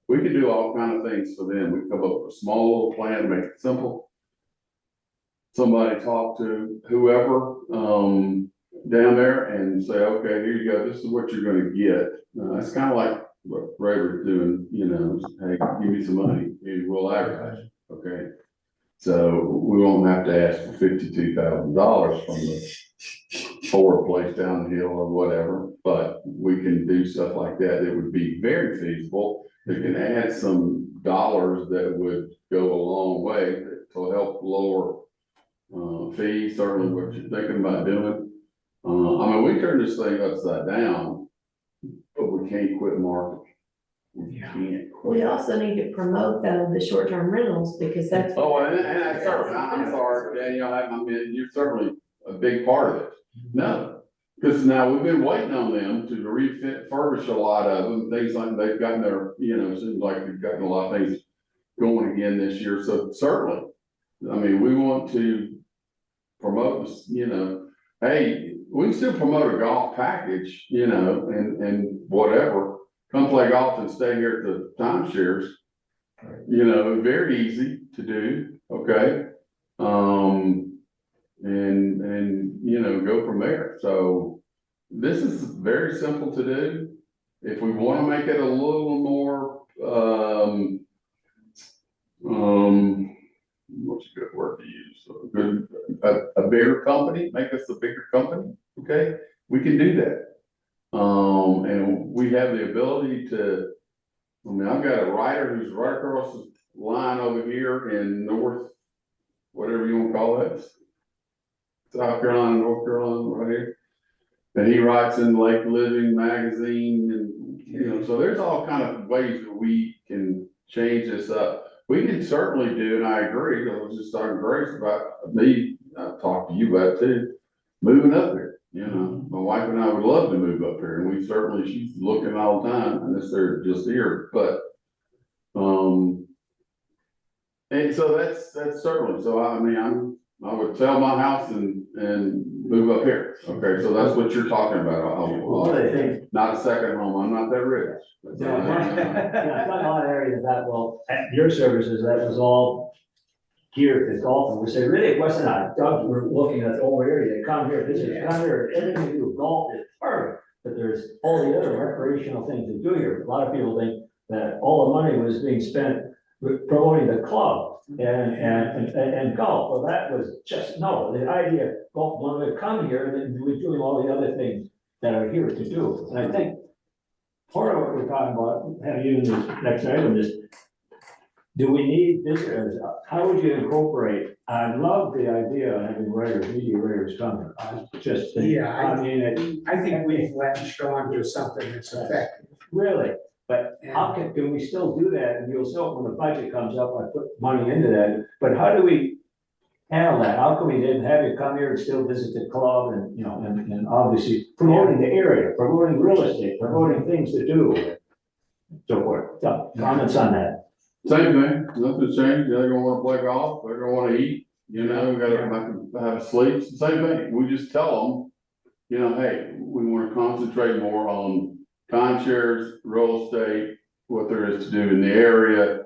we can do all kind of things for them. We come up with a small little plan to make it simple. Somebody talk to whoever down there and say, okay, here you go. This is what you're going to get. It's kind of like what Raver's doing, hey, give me some money, and we'll advertise. Okay. So we won't have to ask for $52,000 from the Ford place down the hill or whatever, but we can do stuff like that. It would be very feasible. It can add some dollars that would go a long way to help lower fees, certainly what you're thinking about doing. I mean, we turn this thing upside down, but we can't quit marketing. We can't quit. We also need to promote the short-term rentals because that's. Oh, and I certainly, I'm sorry, Danielle, I mean, you're certainly a big part of it. No, because now we've been waiting on them to refurbish a lot of them, things like they've gotten their, it seems like they've gotten a lot of things going again this year. So certainly, I mean, we want to promote this, hey, we can still promote a golf package, and whatever. Come play golf and stay here at the timeshares. Very easy to do, okay? And go from there. So this is very simple to do. If we want to make it a little more, what's a good word to use? A bigger company, make us a bigger company, okay? We can do that. And we have the ability to, I've got a writer who's right across the line over here in North, whatever you want to call it, South Carolina, North Carolina, right here. And he writes in Lake Living magazine and, so there's all kind of ways that we can change this up. We can certainly do, and I agree, I was just talking to Grace about me, I've talked to you about it too, moving up here. My wife and I would love to move up here, and she's looking all the time, and they're just here, but And so that's certainly, so I mean, I would sell my house and move up here. Okay, so that's what you're talking about, One of the things, not a second home, I'm not that rich. yeah, I've done a lot of areas that, well, at your services, that was all geared to golf, and we say, really, it wasn't, Doug, we're looking at the whole area, they come here, this is, come here, everything to do with golf is perfect, but there's all the other recreational things to do here. A lot of people think that all the money was being spent promoting the club and golf. Well, that was just, no, the idea, golf wanted to come here and then we're doing all the other things that are here to do. And I think part of what we're talking about, have you in this next item is, do we need visitors? How would you incorporate? I love the idea of having writers, media writers come. I just think, Yeah, I mean, I think we've latched on to something that's effective. really, but how can we still do that? And you'll still, when the budget comes up, I put money into that, but how do we handle that? How can we then have you come here and still visit the club and, you know, and obviously promoting the area, promoting real estate, promoting things to do, so forth. So, comments on that? Same thing, nothing's changed, they're gonna wanna play golf, they're gonna wanna eat, you know, we gotta have sleep, it's the same thing, we just tell them, you know, hey, we wanna concentrate more on timeshares, real estate, what there is to do in the area,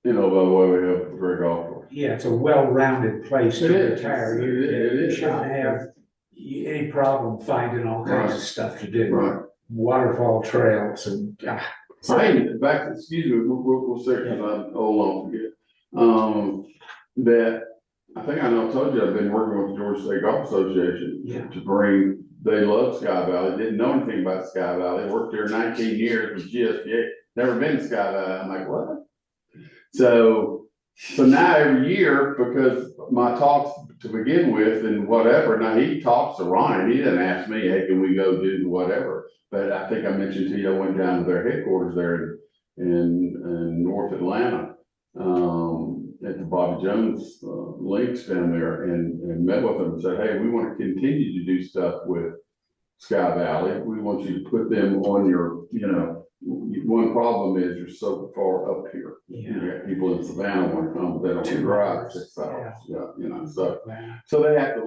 you know, by the way, we have a great golf course. Yeah, it's a well-rounded place It to is. retire. It You is. shouldn't have any problem finding all kinds of stuff to do. Right. Waterfall trails and, Hey, back, excuse me, we'll say, cause I, hold on, forget. That, I think I know, I told you, I've been working with the Georgia State Golf Association. Yeah. To bring, they love Sky Valley, didn't know anything about Sky Valley, worked there 19 years with GSPA, never been to Sky Valley, I'm like, what? So now every year, because my talks to begin with and whatever, now he talks to Ryan, he didn't ask me, hey, can we go do whatever? But I think I mentioned to you, I went down to their headquarters there in North Atlanta, at the Bobby Jones, links down there and met with them and said, hey, we want to continue to do stuff with Sky Valley. We want you to put them on your, you know, one problem is you're so far up here. You got people in Savannah want to come, but they don't want to drive 6 hours, yeah, you know, so they have to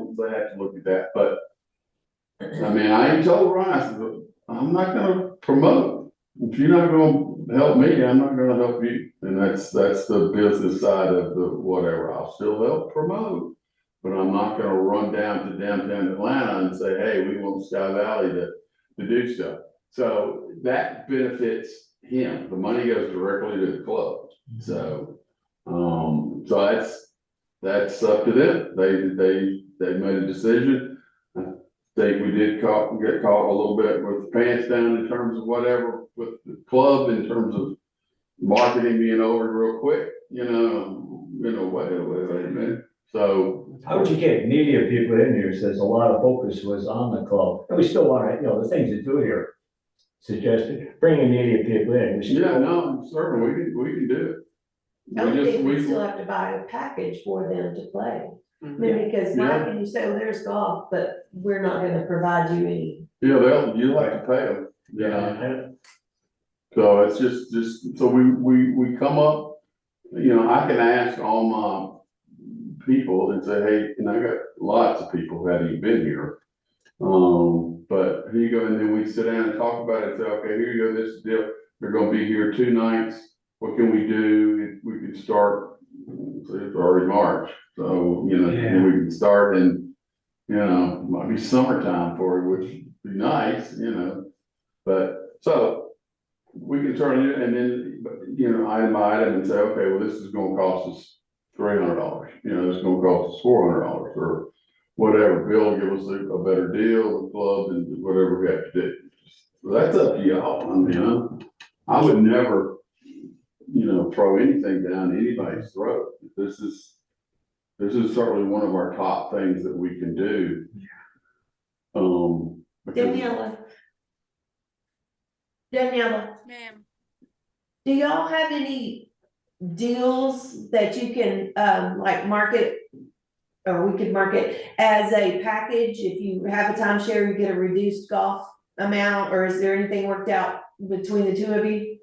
look at that, but I mean, I ain't told Ryan, I said, I'm not gonna promote. If you're not gonna help me, I'm not gonna help you. And that's the business side of the whatever. I'll still help promote. But I'm not gonna run down to downtown Atlanta and say, hey, we want Sky Valley to do stuff. So that benefits him. The money goes directly to the club. So, so that's up to them. They made a decision. Think we did get caught a little bit with the pants down in terms of whatever with the club in terms of marketing being over real quick, wait a minute. So How would you get media people in here, since a lot of focus was on the club, and we still want to, you know, the things to do here. Suggested, bringing media people in. yeah, no, certainly we can do it. I don't think we We still have to buy a package for them to play. I Mhm. mean, because how can you say, oh, there's golf, but we're not gonna provide you any. yeah, you'll have to pay them, Yeah, So it's just, so we come up, you know, I can ask all my people and say, hey, and I got lots of people who haven't even been here. But here you go, and then we sit down and talk about it, and say, okay, here you go, this is the deal, they're gonna be here 2 nights, what can we do? We could start, it's already March, so, you know, then we can start and, you know, might be summertime for it, which would be nice, you know. But, so, we can turn it, and then, you know, item by item and say, okay, well, this is gonna cost us $300, you know, it's gonna cost us $400, or whatever, Bill will give us a better deal, the club, and whatever we have to do. So that's up to y'all, I mean, I would never, you know, throw anything down anybody's throat. This is certainly one of our top things that we can do. Because- Daniela, Ma'am. do y'all have any deals that you can, like market? Or we could market as a package, if you have a timeshare, you get a reduced golf amount, or is there anything worked out between the two of you?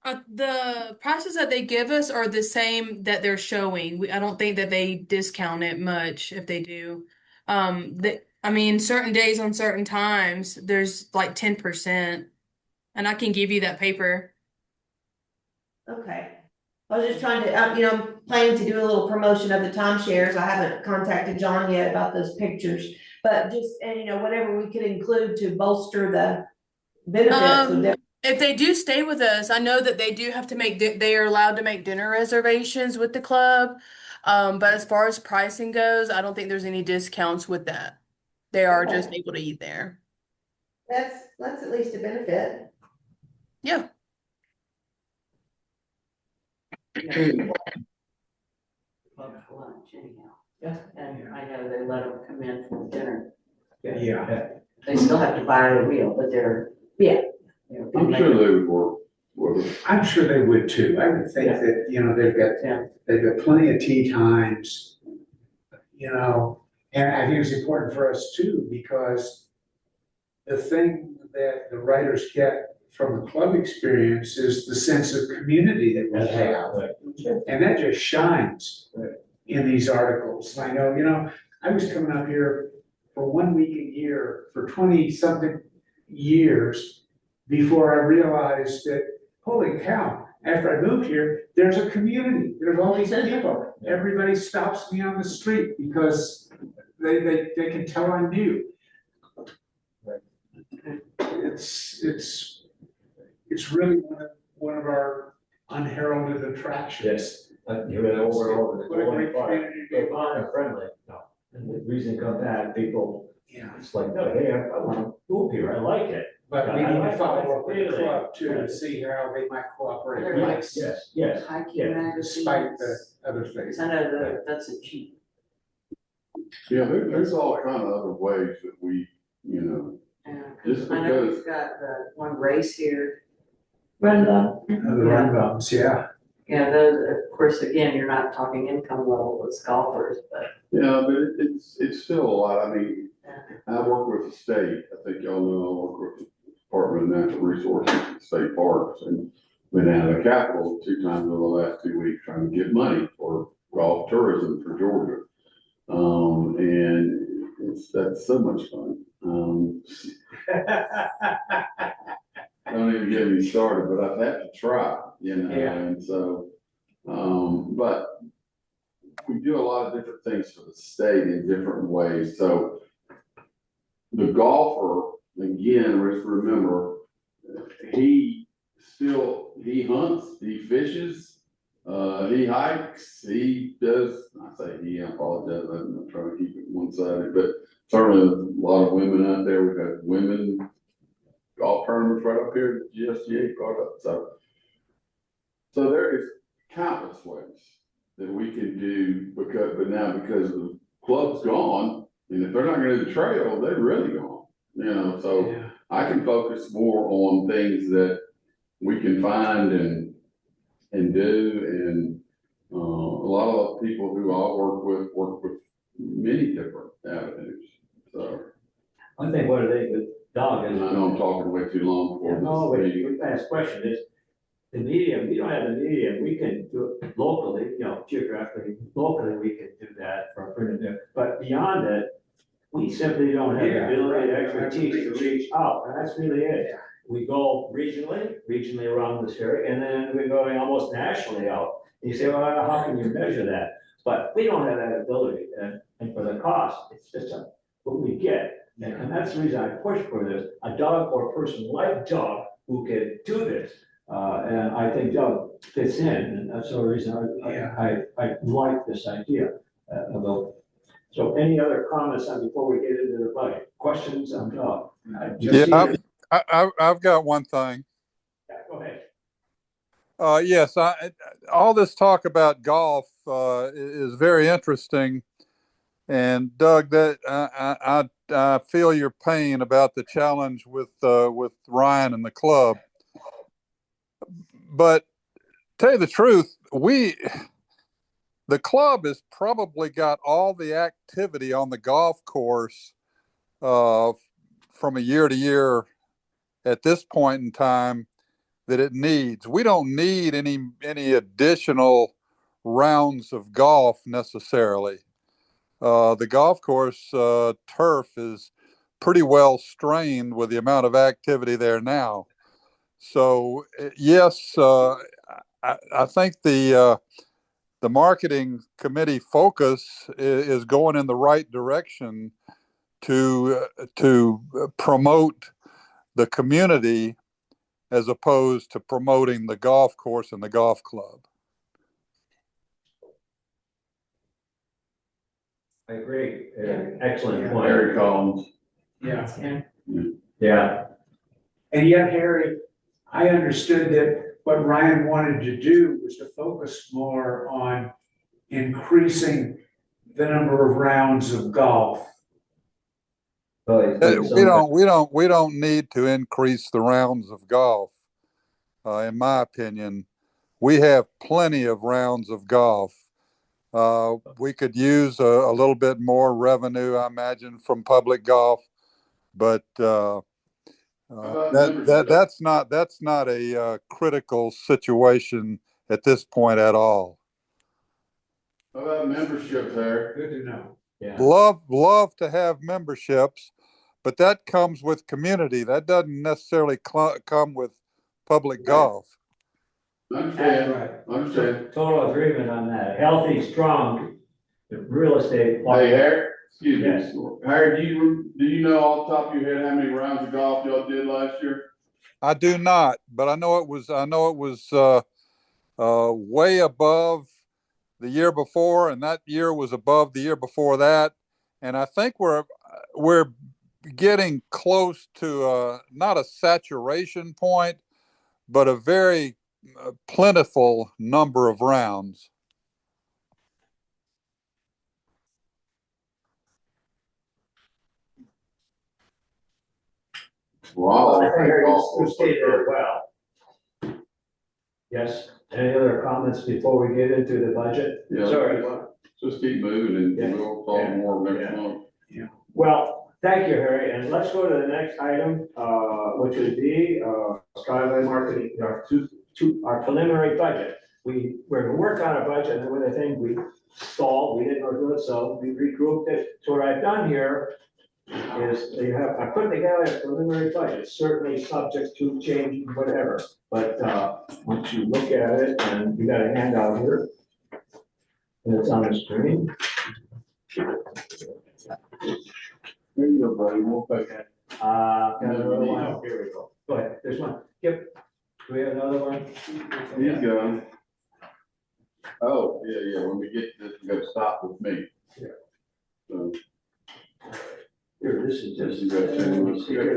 The prices that they give us are the same that they're showing. I don't think that they discount it much if they do. I mean, certain days on certain times, there's like 10%, and I can give you that paper. Okay. I was just trying to, I'm planning to do a little promotion of the timeshares. I haven't contacted John yet about those pictures. But just, and whatever we could include to bolster the benefits would If they do stay with us, I know that they do have to they are allowed to make dinner reservations with the club. But as far as pricing goes, I don't think there's any discounts with that. They are just Okay. able to eat there. that's at least a benefit. Yeah. Club for lunch anyhow. Yeah. And I know they let them come in for dinner. Yeah. They still have to buy a meal, but they're. Yeah. I'm sure they would work with it. I'm sure they would too. I would think that, they've got plenty of tea times, and I think it's important for us too, because the thing that the writers get from the club experience is the sense of community that we have. And that just shines in these articles. I know, I was coming up here for 1 week a year for 20-something years before I realized that, holy cow, after I moved here, there's a community. There's all these people. Everybody stops me on the street because they can tell I'm new. It's really one of our unheralded attractions. Yes. You're in over the What a great part. community. They're partner friendly, no. And the reason come back, people, Yeah, it's like, no, hey, I want to move here, I like it. but we need to follow up with the Really? club too, to see how they might cooperate with us, Yes. Hiking Yeah, magazines. despite the other things. I know that's a cheap. Yeah, there's all kind of other ways that we, Just I know because- we've got the one race here. Run the, The run bums, yeah. Yeah, those, of course, again, you're not talking income level as golfers, but. Yeah, but it's still a lot. I mean, I work with the state. I think y'all know I work with the Department of Natural Resources and State Parks, and been out of the Capitol 2 times over the last 2 weeks trying to get money for golf tourism for Georgia. And that's so much fun. Don't even get me started, but I've had to try, Yeah. and so, but we do a lot of different things for the state in different ways, so the golfer, again, let's remember, he hunts, he fishes, he hikes, he does, I say he, I apologize, I'm trying to keep it one-sided, but certainly a lot of women out there, we've had women golf tournaments right up here, GSGA brought up, so there is countless ways that we can do, but now because the club's gone, and if they're not gonna do the trail, they're really gone, so Yeah. I can focus more on things that we can find and do, and a lot of people who I work with many different avenues, so. One thing, what are they, the dog is. And I know I'm talking way too long for this. No, wait, meeting. the last question is, the medium, we don't have the medium, we can do it locally, geographically, locally, we can do that for print, but beyond it, we simply don't have the Yeah, ability, right. expertise to reach out, and that's really it. We go regionally around this area, and then we're going almost nationally out. You say, well, how can you measure that? But we don't have that ability, and for the cost, it's just what we get. And that's the reason I push for this, a dog or a person like Doug who can do this. And I think Doug fits in, and that's the reason I like this idea. So any other comments before we get into the budget? Questions on Doug? Yeah, I've got one thing. Yeah, go ahead. Yes, all this talk about golf is very interesting. And Doug, that I feel your pain about the challenge with Ryan and the club. But tell you the truth, the club has probably got all the activity on the golf course from a year to year at this point in time that it needs. We don't need any additional rounds of golf necessarily. The golf course turf is pretty well strained with the amount of activity there now. So yes, I think the marketing committee focus is going in the right direction to promote the community as opposed to promoting the golf course and the golf club. I agree. Excellent point. Harry Collins. Yeah. Yeah, And yet, Harry, I understood that what Ryan wanted to do was to focus more on increasing the number of rounds of golf. We don't need to increase the rounds of golf. In my opinion, we have plenty of rounds of golf. We could use a little bit more revenue, I imagine, from public golf, but that's not a critical situation at this point at all. How about memberships, Harry? Good to know. yeah. Love to have memberships, but that comes with community. That doesn't necessarily come with public golf. Understand. Total agreement on that. Healthy, strong real estate. Hey, Harry, excuse Yes. me. Harry, do you know off the top of your head how many rounds of golf y'all did last year? I do not, but I know it was way above the year before, and that year was above the year before that, and I think we're getting close to not a saturation point, but a very plentiful number of rounds. Wow. I think you stated it well. Yes, any other comments before we get into the budget? Yeah. Sorry. Just keep moving and Yeah. we'll talk Yeah. more next Yeah. month. Well, thank you, Harry, and let's go to the next item, which would be, Skyline Marketing, our preliminary budget. We're gonna work on a budget, and when I think we stalled, we didn't do it, so we regrouped it. So what I've done here is I put together a preliminary budget, certainly subject to change, whatever. But, once you look at it, and you got a handout here, and it's on the screen. Here you go, buddy, we'll take it. Got another one, here we go. Go ahead, there's one. Yep. Do we have another one? He's going. Oh, yeah, when we get to this, we gotta stop with me. Yeah. So, Here, this is this just. is good, See, here, okay,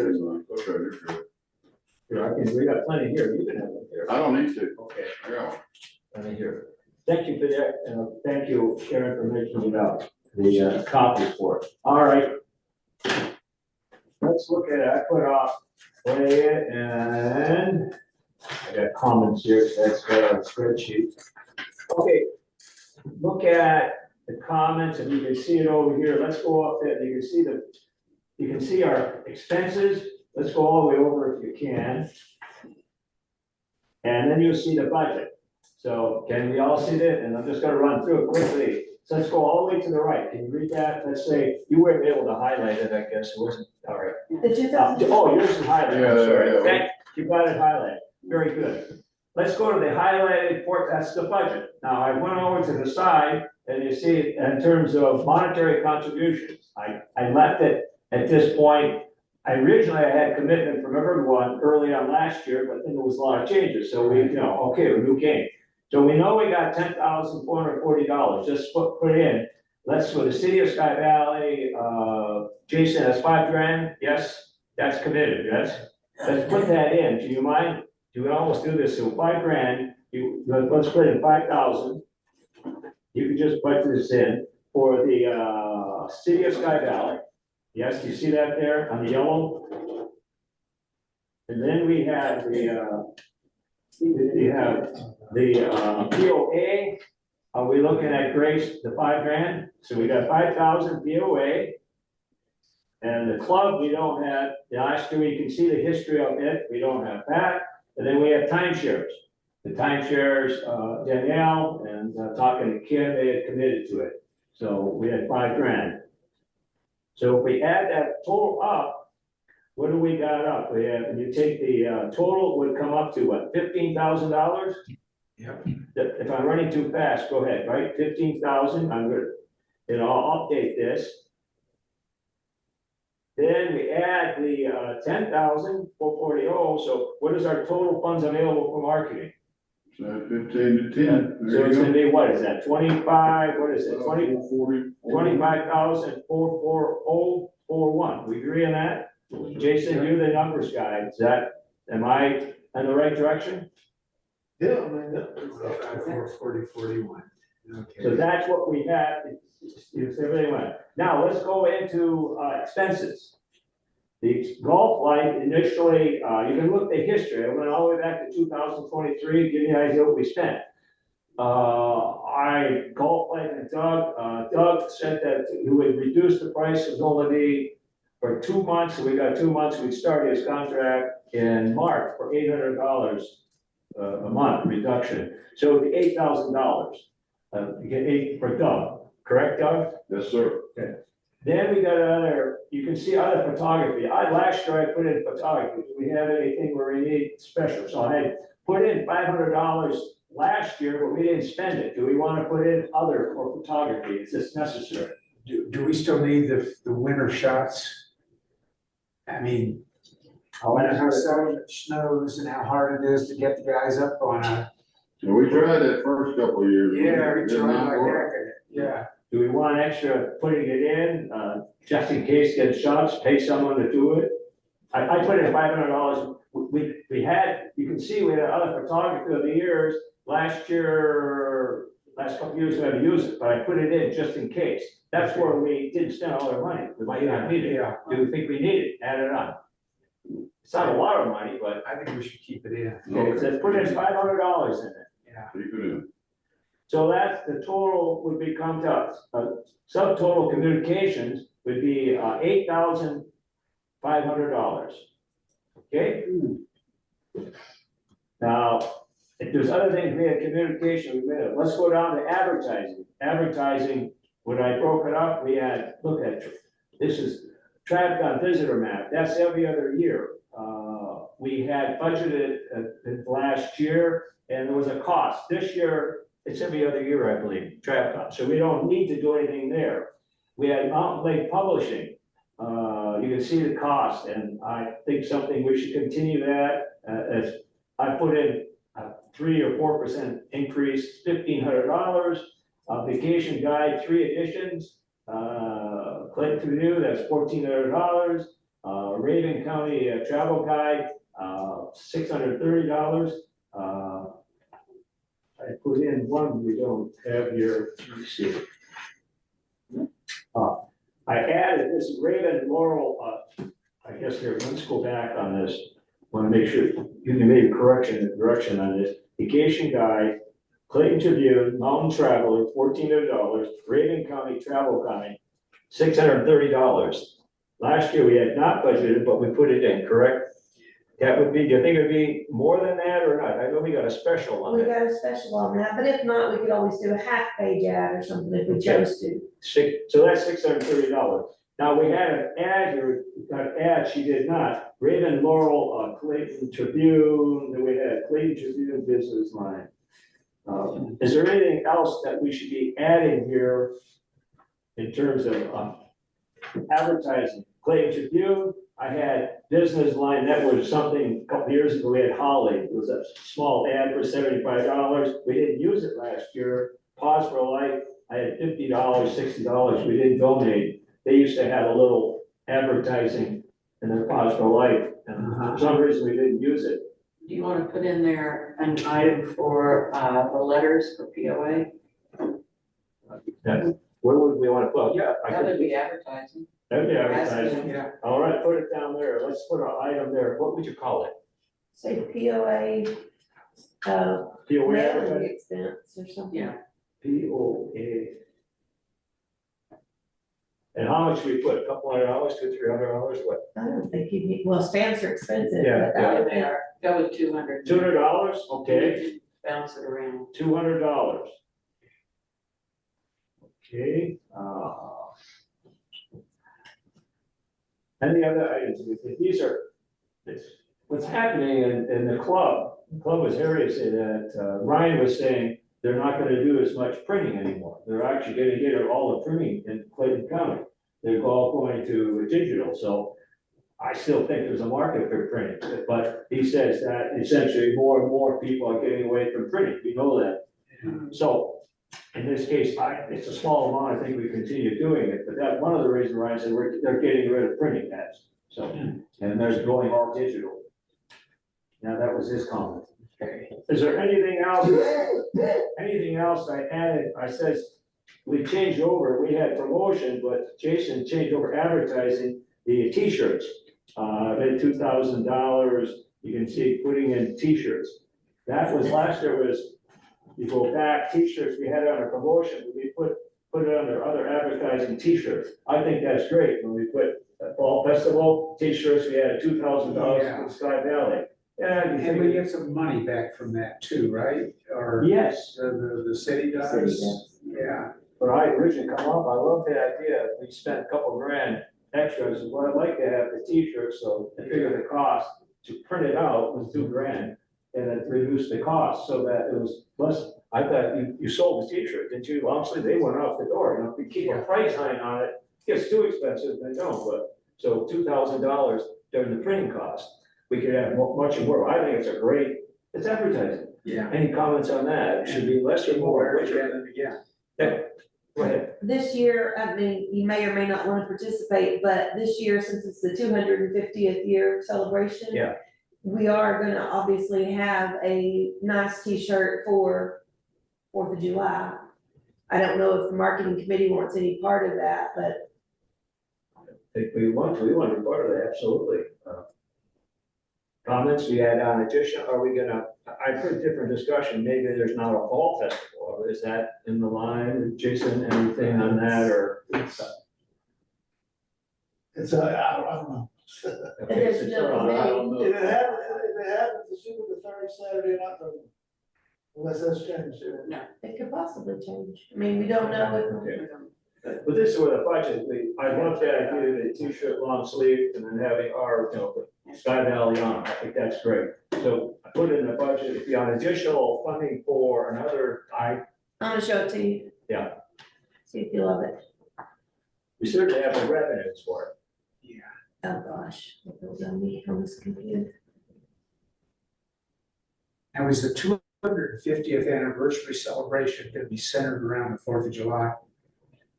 you're good. we got plenty here, you can have it there. I don't need to. Okay, Yeah. plenty here. Thank you for that, and thank you, Karen, for making it up, the copies for it. All right. Let's look at it, I put off, play it, and I got comments here, so that's a spreadsheet. Okay, look at the comments, and you can see it over here, let's go up there, you can see our expenses, let's go all the way over if you can. And then you'll see the budget. So can we all see that? And I'm just gonna run through it quickly. So let's go all the way to the right. Can you read that? Let's say you weren't able to highlight it, I guess, it wasn't, all right. The 2000. Oh, yours is highlighted, Yeah, I'm sorry. yeah, yeah. Thank, you got it highlighted, very good. Let's go to the highlighted report, that's the budget. Now, I went over to the side, and you see, in terms of monetary contributions, I left it at this point. Originally, I had commitment from everyone early on last year, but then there was a lot of changes, so we, okay, we came. So we know we got $10,440, just put it in. Let's, for the city of Sky Valley, Jason, that's $5,000, yes, that's committed, yes? Let's put that in, do you mind? You can almost do this, so $5,000, let's put in 5,000. You can just put this in for the, city of Sky Valley. Yes, you see that there on the yellow? And then we have the POA. Are we looking at Grace, the $5,000? So we got 5,000 POA. And the club, we don't have, last year you can see the history of it, we don't have that. And then we have timeshares. The timeshares, Danielle and talking to Kim, they had committed to it. So we had $5,000. So if we add that total up, what do we got up? We have, and you take the total would come up to what, $15,000? Yep. If I'm running too fast, go ahead, right? 15,000, I'm good. And I'll update this. Then we add the 10,440, so what is our total funds available for marketing? So 15 to 10. So There it's you gonna go. be, what is that, 25, what is it, 440. 25,44041, we agree on that? Jason, you're the numbers guy, is that, am I in the right direction? Yeah, I mean, that, 41. So Okay. that's what we have, if everything went. Now, let's go into expenses. The golf light initially, you can look at the history, I went all the way back to 2023, give you an idea what we spent. Golf light and Doug said that he would reduce the price, it was only be for 2 months, so we got 2 months, we started his contract in March for $800 a month reduction. So it would be $8,000. You get 8 for Doug, correct, Doug? Yes, sir. Then we got another, you can see other photography. Last year I put in photography. Do we have anything where we need special? So I had put in $500 last year, but we didn't spend it. Do we want to put in other for photography? Is this necessary? Do we still need the winter shots? I mean, I'll ask how her. it snows and how hard it is to get the guys up on a. And we tried that first couple of years. Yeah, we It did tried not like work. that. Yeah. Do we want extra putting it in, just in case get shots, pay someone to do it? I put in $500. We had, you can see we had other photography of the years. Last couple of years we had to use it, but I put it in just in case. That's where we didn't spend all our money. We might not need it. Yeah, Do we think we need it? Add it on. It's not a lot of money, but I think we should keep it in. okay, it says put in $500 in it. Yeah. Keep it in. So that's the total would become to us. Subtotal communications would be $8,500. Okay? Now, if there's other things we had communication, we made it. Let's go down to advertising. Advertising, when I broke it up, we had, look at, this is traffic on visitor map. That's every other year. We had budgeted last year and there was a cost. This year, it's every other year, I believe, traffic on. So we don't need to do anything there. We had Mountain Lake Publishing. You can see the cost, and I think something we should continue that. As I put in a 3 or 4% increase, $1,500. Vacation guide, 3 editions. Clayton Tribune, that's $1,400. Raven County travel guide, $630. I put in one we don't have here, let me see. I added this Raven Laurel, I guess here, let's go back on this. Want to make sure you can make a correction on this. Vacation guide, Clayton Tribune, Mountain Traveler, $1,400, Raven County Travel Guide, $630. Last year we had not budgeted, but we put it in, correct? That would be, do you think it'd be more than that or not? I know we got a special on We it. got a special on that, but if not, we could always do a half-page ad or something if we chose to. So that's $630. Now, we had an ad here, got ad, she did not. Raven Laurel, Clayton Tribune, then we had Clayton Tribune Business Line. Is there anything else that we should be adding here in terms of advertising? Clayton Tribune, I had Business Line, that was something, a couple years ago, we had Holly. It was a small ad for $75. We didn't use it last year. Pause for Life, I had $50, $60, we didn't donate. They used to have a little advertising in their Pause for Life, and for some reason we didn't use it. Do you want to put in there an item for, the letters for POA? Where would we want to put? Yeah, I That would could, be advertising. that'd be advertising. Yeah. All right, put it down there. Let's put an item there. What would you call it? Say POA, POA mailing advertising? expense or something. Yeah. POA. And how much we put? A couple $100, $200, $300, what? I don't think you need, well, stamps are expensive, Yeah, but I Yeah, would they think are. Go with 200. $200, okay, Bounce it around. $200. Okay, any other items? These are, what's happening in the club was area say that, Ryan was saying they're not gonna do as much printing anymore. They're actually gonna get all the printing in Clayton County. They're all going to digital, so I still think there's a market for printing. But he says that essentially more and more people are getting away from printing, we know that. So, in this case, it's a small amount, I think we continue doing it, but that's one of the reasons Ryan said they're getting rid of printing ads. So, and they're going all digital. Now, that was his comment. Is there anything else? Anything else I added? I says, we changed over, we had promotion, but Jason changed over advertising the t-shirts. At $2,000, you can see putting in t-shirts. That was last year was, you go back, t-shirts, we had it on a promotion, we put it under other advertising t-shirts. I think that's great, when we put Fall Festival t-shirts, we had $2,000 for Sky Valley. Yeah, you And we think, get some money back from that too, right? Or yes, the city City does? does. Yeah. when I originally come up, I love the idea, we spent a couple grand extras, well, I'd like to have the t-shirts, so I figure the cost to print it out was $2,000. And it reduced the cost so that it was less, I thought you sold the t-shirt, didn't you? Honestly, they went out the door, you know, if we keep a price high on it, it gets too expensive, then don't, but, so $2,000 during the printing cost. We could have much more, I think it's a great, it's advertising. Yeah. Any comments on that? It should be less or more, which Yeah. yeah, go ahead. This year, I mean, you may or may not want to participate, but this year, since it's the 250th year celebration. Yeah. We are gonna obviously have a nice t-shirt for 4th of July. I don't know if the marketing committee wants any part of that, but If we want to be part of that, absolutely. Comments we had on addition, are we gonna, I've heard different discussion, maybe there's not a fall festival, is that in the line, Jason, anything on that, or? It's I don't know. Okay, There's since no we're on, I don't If know. it happens, it's usually the third Saturday in October. Unless that's changed. it could possibly change. I mean, we don't know if. Okay. But this is where the budget, I love that idea, the t-shirt long sleeve, and then having our, you know, Sky Valley on, I think that's great. So I put it in the budget, if you have additional funding for another, I'm gonna show it to you. Yeah. See if you love it. we certainly have the revenues for it. Oh, gosh, it goes on me on this computer. Now, is the 250th anniversary celebration going to be centered around the 4th of July?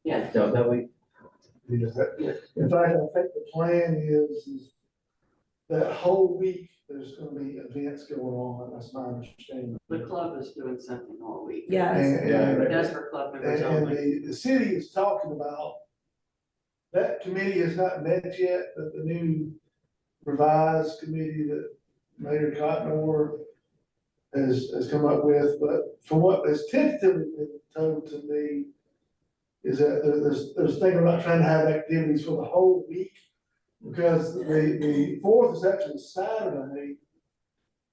Yeah. So that we, In fact, I think the plan is that whole week, there's gonna be events going on, that's my understanding. The club is doing something all week. Yeah, And, It does for club members and only. the city is talking about, that committee has not met yet, but the new revised committee that Mayor Cottonor has come up with, but from what has tentatively been told to me is that there's thinking about trying to have activities for the whole week, because the 4th is actually Saturday.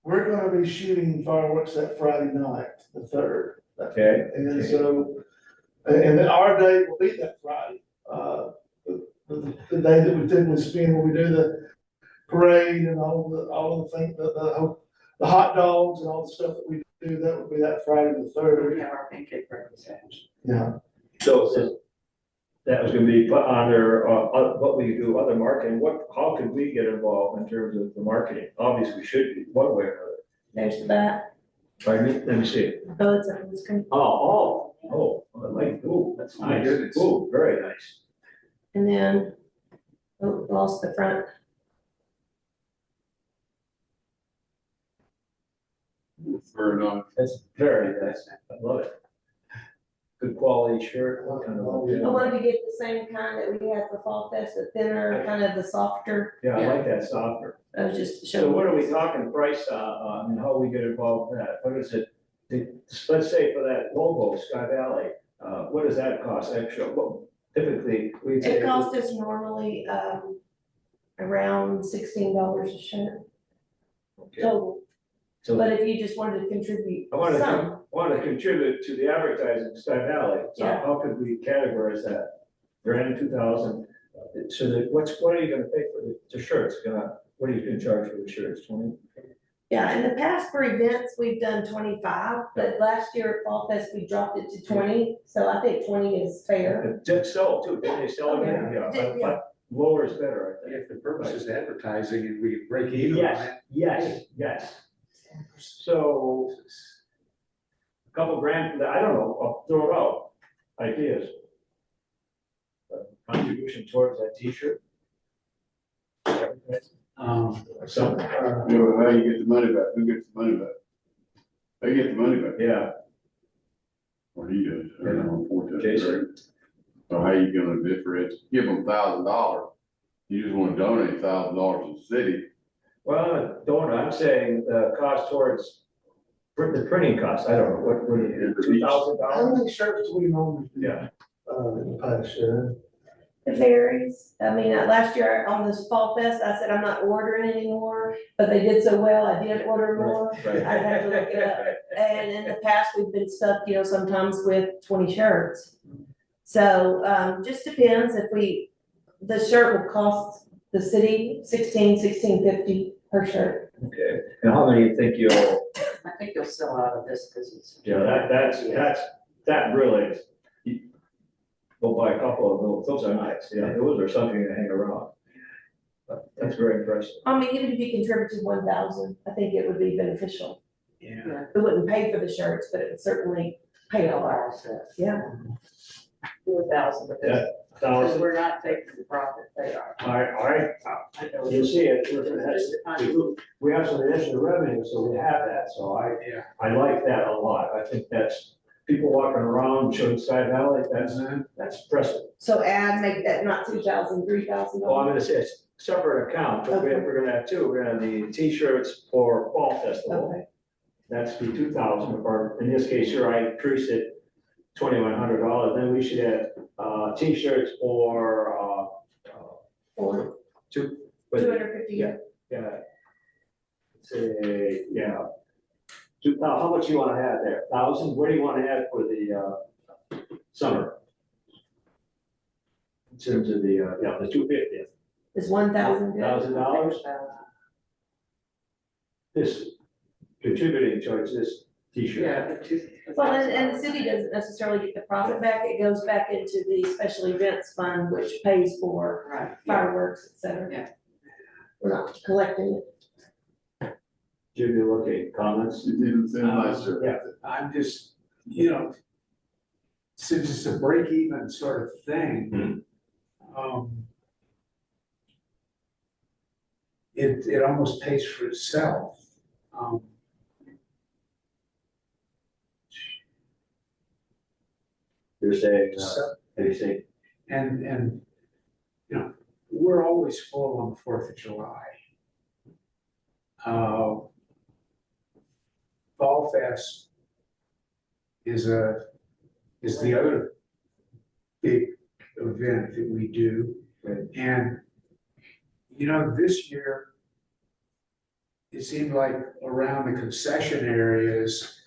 We're gonna be shooting fireworks that Friday night, the 3rd. okay, And so, and then our day will be that Friday, the day that we typically spend when we do the parade and all the things, the hot dogs and all the stuff that we do, that would be that Friday the We 3rd. have our pancake breakfast. Yeah. so that was gonna be put under, what we do, other marketing, how could we get involved in terms of the marketing? Obviously, we should be, one way or another. there's the bat. Pardon me, let me see. Oh, it's on the screen. Oh, I like, oh, that's My nice. goodness. Oh, very nice. And then, oh, lost the front. Very nice. That's very nice. I love it. Good quality shirt, what kind of? I wanted to get the same kind that we had for Fall Fest, the thinner, kind of the softer. Yeah, I like that softer. I was just So showing. what are we talking price, and how we get involved in that? What is it? Let's say for that logo, Sky Valley, what does that cost extra? What typically, we. It cost us normally, around $16 a shirt. Okay, total. so But if you just wanted to contribute I want some, to, want to contribute to the advertising in Sky Valley. So Yeah. how could we categorize that? Grand 2,000, so that, what are you gonna pay for the shirts? What are you gonna charge for the shirts, 20? yeah, in the past for events, we've done 25, but last year at Fall Fest, we dropped it to 20, so I think 20 is fair. Did sell too, did they sell again? Yeah, but lower is better, I think. If the purpose is advertising and we break even on Yes, it. yes. So, a couple grand for that, I don't know, I'll throw it out, ideas. Contribution towards that t-shirt. Some, You know, how you get the money back, who gets the money back? They get the money back, yeah, or he does, I don't know, for that. Jason. So how you gonna differentiate, give them $1,000, you just wanna donate $1,000 to the city, well, don't, I'm saying the cost towards the printing cost, I don't know, what, $2,000? How many shirts do we normally do? Yeah, In the past, Sharon? It varies. I mean, last year on this Fall Fest, I said I'm not ordering anymore, but they did so well, I did order more. right. I'd have to look it up. And in the past, we've been stuck, sometimes with 20 shirts. So, just depends if the shirt will cost the city $16.50 per shirt. Okay, and how many you think you'll, I think you'll sell out of this because it's. yeah, that really is. Go buy a couple of those are nice, yeah, those are something to hang around. That's very impressive. I mean, even if you contributed 1,000, I think it would be beneficial. Yeah. It wouldn't pay for the shirts, but it would certainly pay all our stuff. Yeah. 4,000, but Yeah. because 1,000, we're not taking the profit, they are. I you see it, we're gonna have, Just the contribution. we have some additional revenue, so we have that, so Yeah. I like that a lot. I think that's, people walking around, showing Sky Valley, that's impressive. So make that not 2,000, $3,000. Well, I'm gonna say it's separate account, but we're gonna have two, we're gonna have the t-shirts for Fall Festival. Okay. That's the 2,000, or in this case here, I increased it $2,100, then we should have, t-shirts for, Or two. 250. Yeah. Yeah. Say, yeah. How much you wanna have there? 1,000, what do you wanna have for the, summer? In terms of the, the 250, Is 1,000 good? $1,000, this contributing towards this t-shirt. Yeah. Well, and the city doesn't necessarily get the profit back. It goes back into the special events fund, which pays for Right. fireworks, et cetera. Yeah. We're not collecting it. Jimmy, okay, comments? you didn't send my shirt. Yeah. I'm just, since it's a break even sort of thing, it almost pays for itself. You're saying, So- you say, And, we're always full on the 4th of July. Fall Fest is the other big event that we do. Right. And, this year, it seemed like around the concession areas,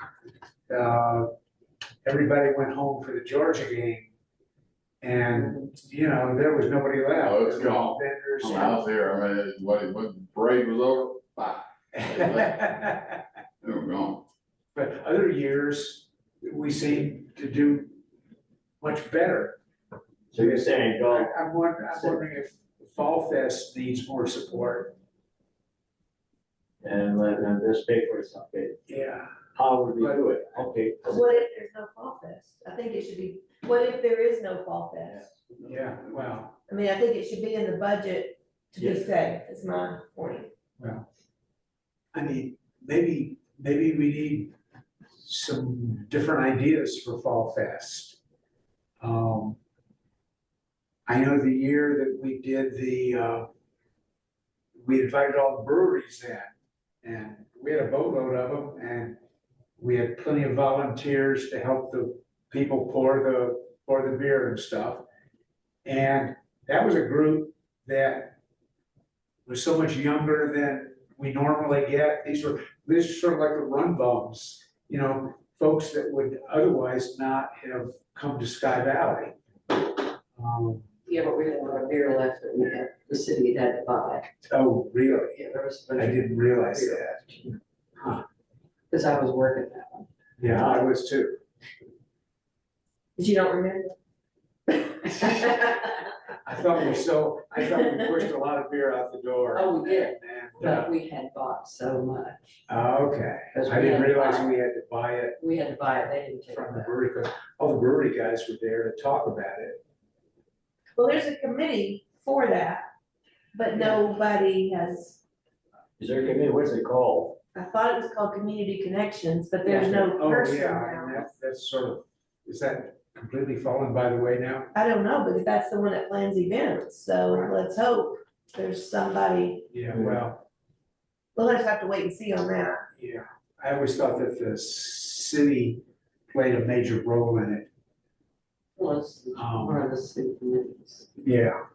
everybody went home for the Georgia game. And, there was nobody left. Oh, it's gone. Vendors. I'm out there, I mean, when the parade was over, bye, they were gone. But other years, we seem to do much better. so you're saying, go, I'm wondering if Fall Fest needs more support. and let them just pay for something. Yeah. How would we do it? Okay. What if there's no Fall Fest? I think it should be, what if there is no Fall Fest? Yeah, well, I mean, I think it should be in the budget to be Yes. safe, is my point. I mean, maybe we need some different ideas for Fall Fest. I know the year that we did we invited all the breweries in, and we had a boatload of them, and we had plenty of volunteers to help the people pour the beer and stuff. And that was a group that was so much younger we normally get. These are sort of like the run bums, you know, folks that would otherwise not have come to Sky Valley. Yeah, but we had a lot of beer left that we had, the city had to buy. Oh, really? Yeah, there was. I didn't realize that. Because I was working that one. Yeah, I was too. But you don't remember? I thought we pushed a lot of beer out the door. Oh, we did. And, But we had bought so much. okay, Because I we didn't had to realize buy we had to buy it We had to buy it, they didn't take from the it. brewery, because all the brewery guys were there to talk about it. Well, there's a committee for that, but nobody has, Is there a committee, what's it called? I thought it was called Community Connections, but there's no Oh, person yeah, and now. that's sort of, is that completely fallen by the way now? I don't know, but that's the one that plans events, so Right. let's hope there's somebody, Yeah, well, we'll just have to wait and see on that. yeah, I always thought that the city played a major role in it. Was one of the city committees. Yeah.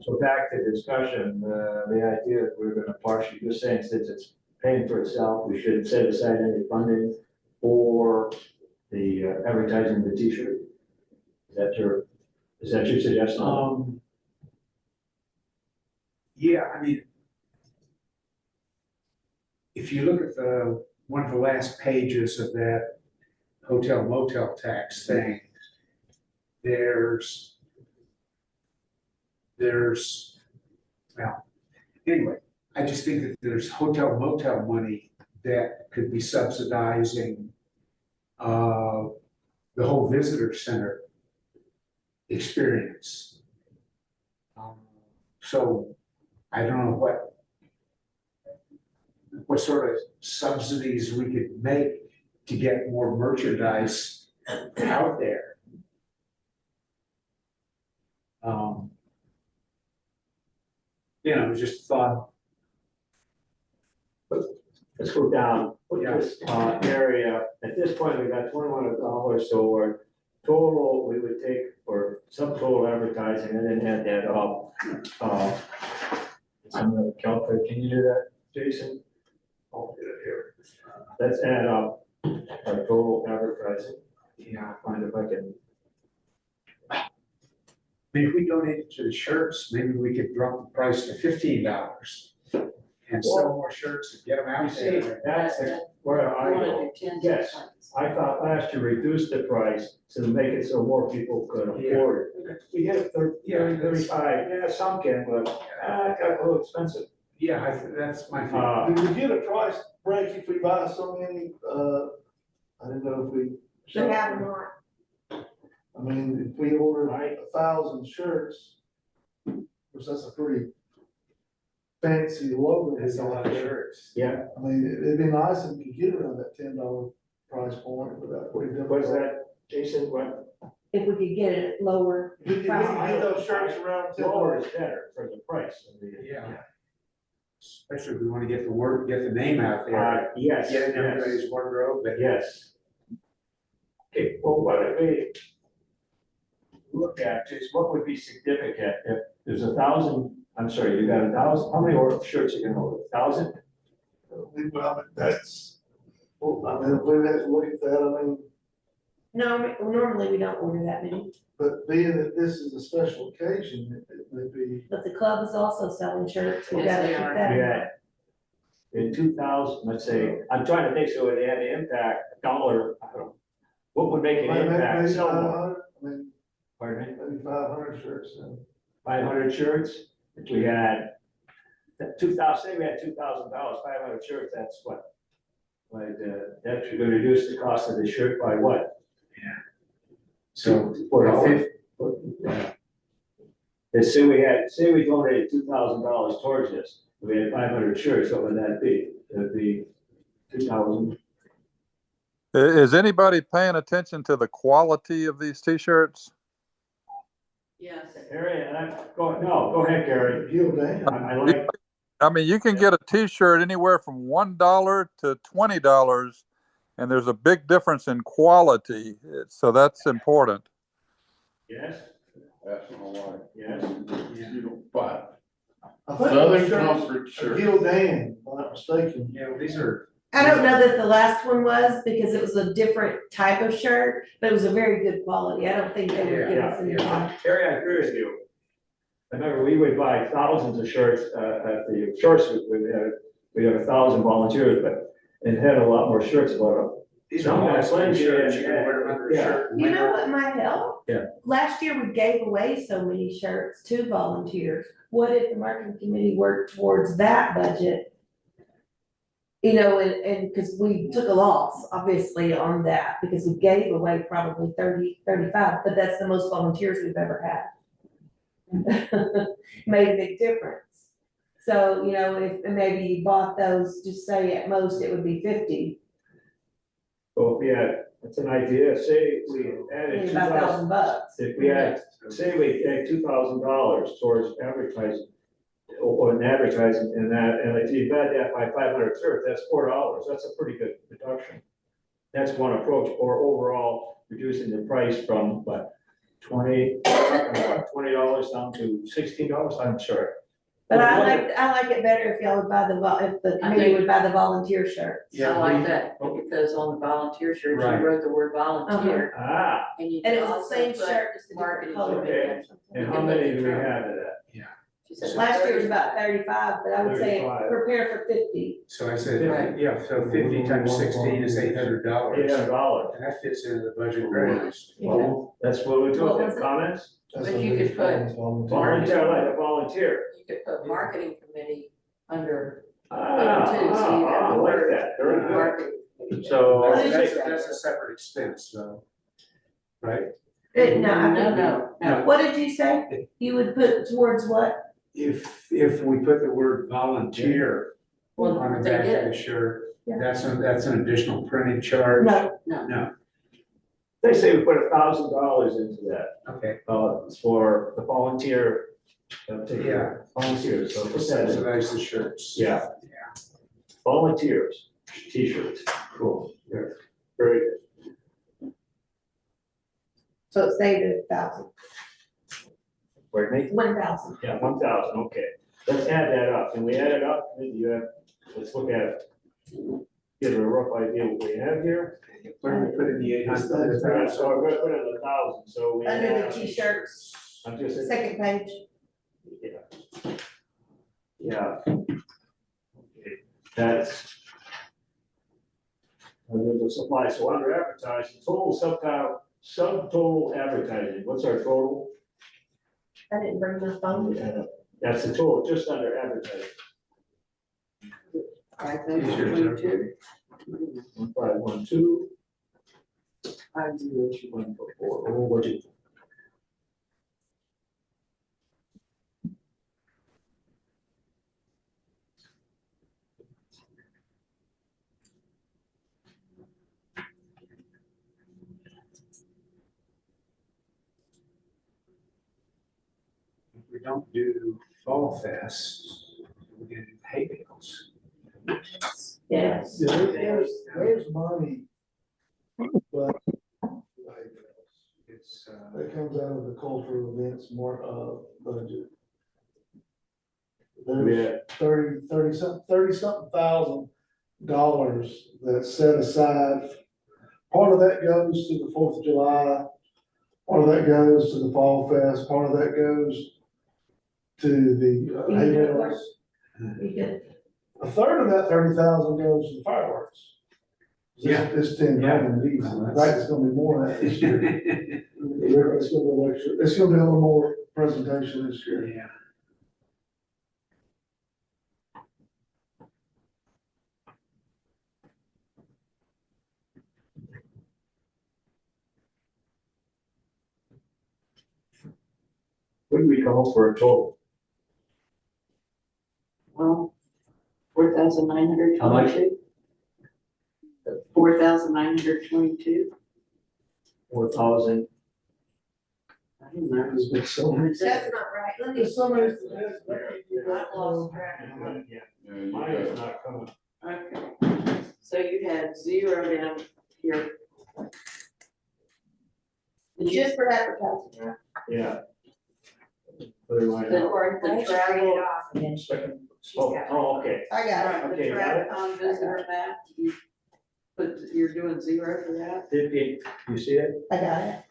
So back to discussion, the idea that we're gonna partially, you're saying since it's paying for itself, we should set aside any funding for the advertising of the T-shirt? Is that your suggestion? Yeah, I mean, if you look at one of the last pages of that hotel motel tax thing, well, anyway, I just think that there's hotel motel money that could be subsidizing the whole visitor center experience. So I don't know what sort of subsidies we could make to get more merchandise out there. You know, just thought, Let's go down, put this area, at this point, we got $2,100, so our total, we would take for subtotal advertising and then add that up. Someone calculate, can you do that, Jason? I'll do it here. Let's add up our total advertising. Yeah, find if I can. maybe if we donate it to the shirts, maybe we could drop the price to $15 and sell more shirts and get them You out see, there. that's where We I wanna go. do 10 Yes. cents. I thought last year reduce the price to make it so more people could afford it. We have 30, 35, yeah, some can, but, it got a little expensive. Yeah, that's my feeling. Do we get a price break if we buy so many, I don't know if we. Should have them on. I mean, if we order 1,000 shirts, which that's a pretty fancy logo. There's a lot of shirts. Yeah, I mean, it'd be nice if we could get around that $10 price point without. what's that, Jason, what? If we could get it lower. We could get those shirts around Lower $10. is better for the price. of the- Yeah. Especially if we want to get the word, get the name out there. Yes, Get in yes, everybody's wardrobe, but yes. Okay, well, what if we look at, just what would be significant if there's 1,000, I'm sorry, you got 1,000, how many shirts you can order, 1,000? Well, that's, well, I mean, if we had to look at that, I mean, No, normally we don't order that many, but being that this is a special occasion, it may be. but the club is also selling shirts, we Yes, gotta they keep are. that in mind. Yeah. In 2000, let's say, I'm trying to think, so they had an impact, dollar, I don't know, what would make an impact, Maybe sell more? 500, I mean, Pardon me, maybe 500 shirts and. 500 shirts, if we had, 2,000, say we had $2,000, 500 shirts, that's what? Like, that should reduce the cost of the shirt by what? so For Well, the fifth. Let's say we donated $2,000 towards this, we had 500 shirts, what would that be? It'd be 2,000. Is anybody paying attention to the quality of these T-shirts? Yes. Gary, go ahead, Gary. Gil Dan. I like, I mean, you can get a T-shirt anywhere from $1 to $20, and there's a big difference in quality. So that's important. yes, That's my wife. yes. You don't buy. I think Southern the shirts Comfort are shirt. Gildan, if I'm not mistaken. Yeah, these are. I don't know that the last one was, because it was a different type of shirt, but it was a very good quality. I don't think they would give us any. Terry, I agree with you. I remember we would buy thousands of shirts, at the shorts, we had 1,000 volunteers, but it had a lot more shirts, but These No, are that's long sleeve flimsy shirts, and- you can wear them under a yeah. shirt. and You know wear what might help? Yeah. Last year, we gave away so many shirts to volunteers. What if the marketing committee worked towards that budget? You know, and because we took a loss, obviously, on that, because we gave away probably 30, 35, but that's the most volunteers we've ever had. Made a big difference. So, you know, if maybe you bought those, just say at most it would be 50, well, yeah, that's an idea. Say we added maybe two about thousand, $1,000. if we had, say we add $2,000 towards advertising, or an advertising and that, and if you divide that by 500 shirts, that's $4. That's a pretty good reduction. That's one approach, or overall reducing the price from, what, $20 down to $16, I'm sure. But I like it better if y'all would buy if the I committee think- would buy the volunteer shirts. Yeah, I like we- that, because on the volunteer shirt, you Right. wrote the word volunteer, Ah, and you And can it was also the same put shirt, just a different marketing color. Okay. and how many do we have of that? She said Last year was about 35, but I would say 35. prepare for 50. So I said, Right. yeah, so 50 times 16 is $800. $800. And that fits into the budget very nicely. Well, that's what we're What doing, was it? comments? That's But what you they could call put it, volunteer. Volunteer, I like a volunteer. You could put marketing committee under Ah, Too, so you have I the like word. that, very good. marketing. So, That's a separate expense, though, right? No, I think- No. What did you say? You would put towards what? If we put the word volunteer Well, on the they back of did. the shirt, Yeah. that's an additional printing charge? No, No, they say we put $1,000 into that, okay, for the volunteer, Yeah. volunteers, so to put that in. subsidize the shirts. Yeah. Volunteers, t-shirts, cool, yeah, very good. so it saved 1,000, Pardon me? 1,000. Yeah, 1,000, okay. Let's add that up. Can we add it up? You have, let's look at it. Get a rough idea what we have here. Where do we put in the 800? All right, so we're gonna put in 1,000, so we. Under the have- t-shirts, I'm just. second page. Yeah. Okay, that's. There's a supply, so under advertising, total subtotal advertising, what's our total? I didn't bring my phone. That's the total, just under advertising, 5,022. 1512. 502144, oh, what did? If we don't do Fall Fest, we're gonna do hay bales. Yes. Yeah, there's money. But It's, that comes out of the cultural events more, budget. There's thirty something $30,000 that's set aside. Part of that goes to the 4th of July, part of that goes to the Fall Fest, part of that goes to the hay bales. We did. A third of that 30,000 goes to the fireworks. Yeah. It's 10 grand in these, in fact, it's gonna be more than that this year. It's gonna be extra, it's gonna be a little more presentation this year. Yeah. What do we come up for a total? Well, 4,922. How 4,922. 4,000. I don't know. There's so many, That's not right. Let me. there's so many. I've lost track. Yeah, Yeah, you mine is got- not coming. Okay, so you had 0 down here. Did you Just for advertising, right? Yeah. What do you want to know? The travel, Oh, okay. I got it. Okay, the got it. travel visitor map, you're doing 0 for that? You see it? I got it.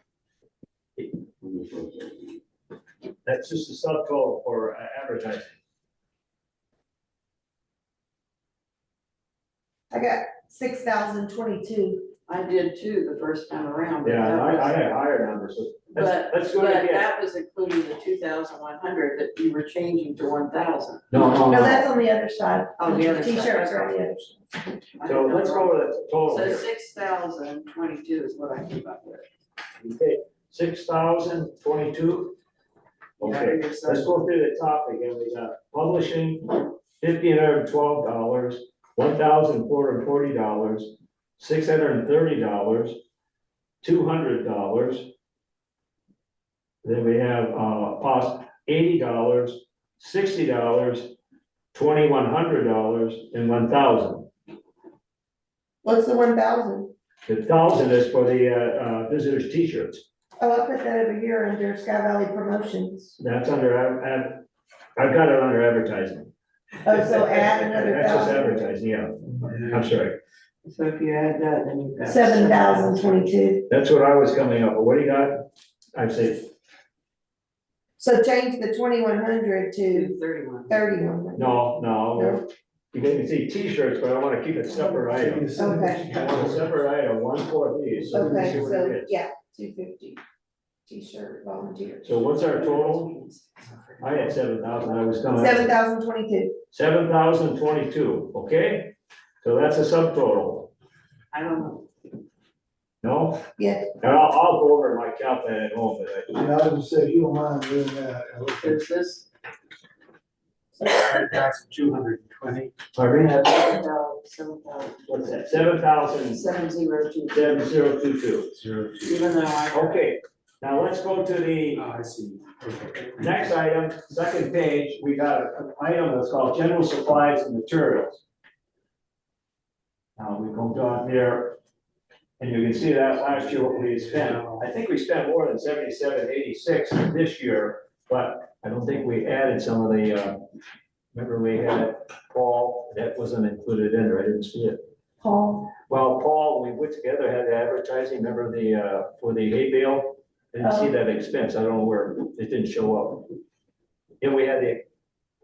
That's just a subtotal for advertising. I got 6,022. I did too the first time around. but Yeah, that I was- had higher numbers, so But, let's go but again. that was including the 2,100 that you were changing to 1,000. No, No, that's on the other side. On the other side. T-shirts are on the other side. So let's go with the total So here. 6,022 is what I came up with. Okay, 6,022. Okay, let's go through the top again. We got publishing, $1,512, $1,440, $630, $200. Then we have, cost $80, $60, $2,100, and 1,000. What's the 1,000? The 1,000 is for the, visitors' t-shirts. Oh, I put that over here under Sky Valley Promotions. That's under, I've got it under advertising. Oh, so add another That's just 1,000. advertising, yeah. I'm sorry. So if you add that, then you've got. 7,022. That's what I was coming up with. What do you got? I'd say, So change the 2,100 to 231. 3,100. no. No? You can see t-shirts, but I want to keep it separate item. Okay. I want a separate item, one for these, so we can Okay, see what so, it is. yeah, 250. T-shirt volunteers. So what's our total? I had 7,000, I was coming up. 7,022. 7,022, okay? So that's a subtotal, I don't know. no? Yeah. And I'll go over my calculator at home, but Yeah, I was say, you don't mind doing that. It's this, 220. pardon me? 7,000, What's that? 7,000, 7,022. 7,022. Even though I. Okay, now let's go to the Oh, I see. Okay. next item, second page, we got an item that's called general supplies and materials. Now, we go down here, and you can see that last year what we spent. I think we spent more than 7786 this year, but I don't think we added some of the, remember we had Paul, that wasn't included in there, I didn't see it. Paul. Well, Paul, we put together, had the advertising, remember the, for the hay bale? I didn't see that expense, I don't know where, it didn't show up. Yeah, we had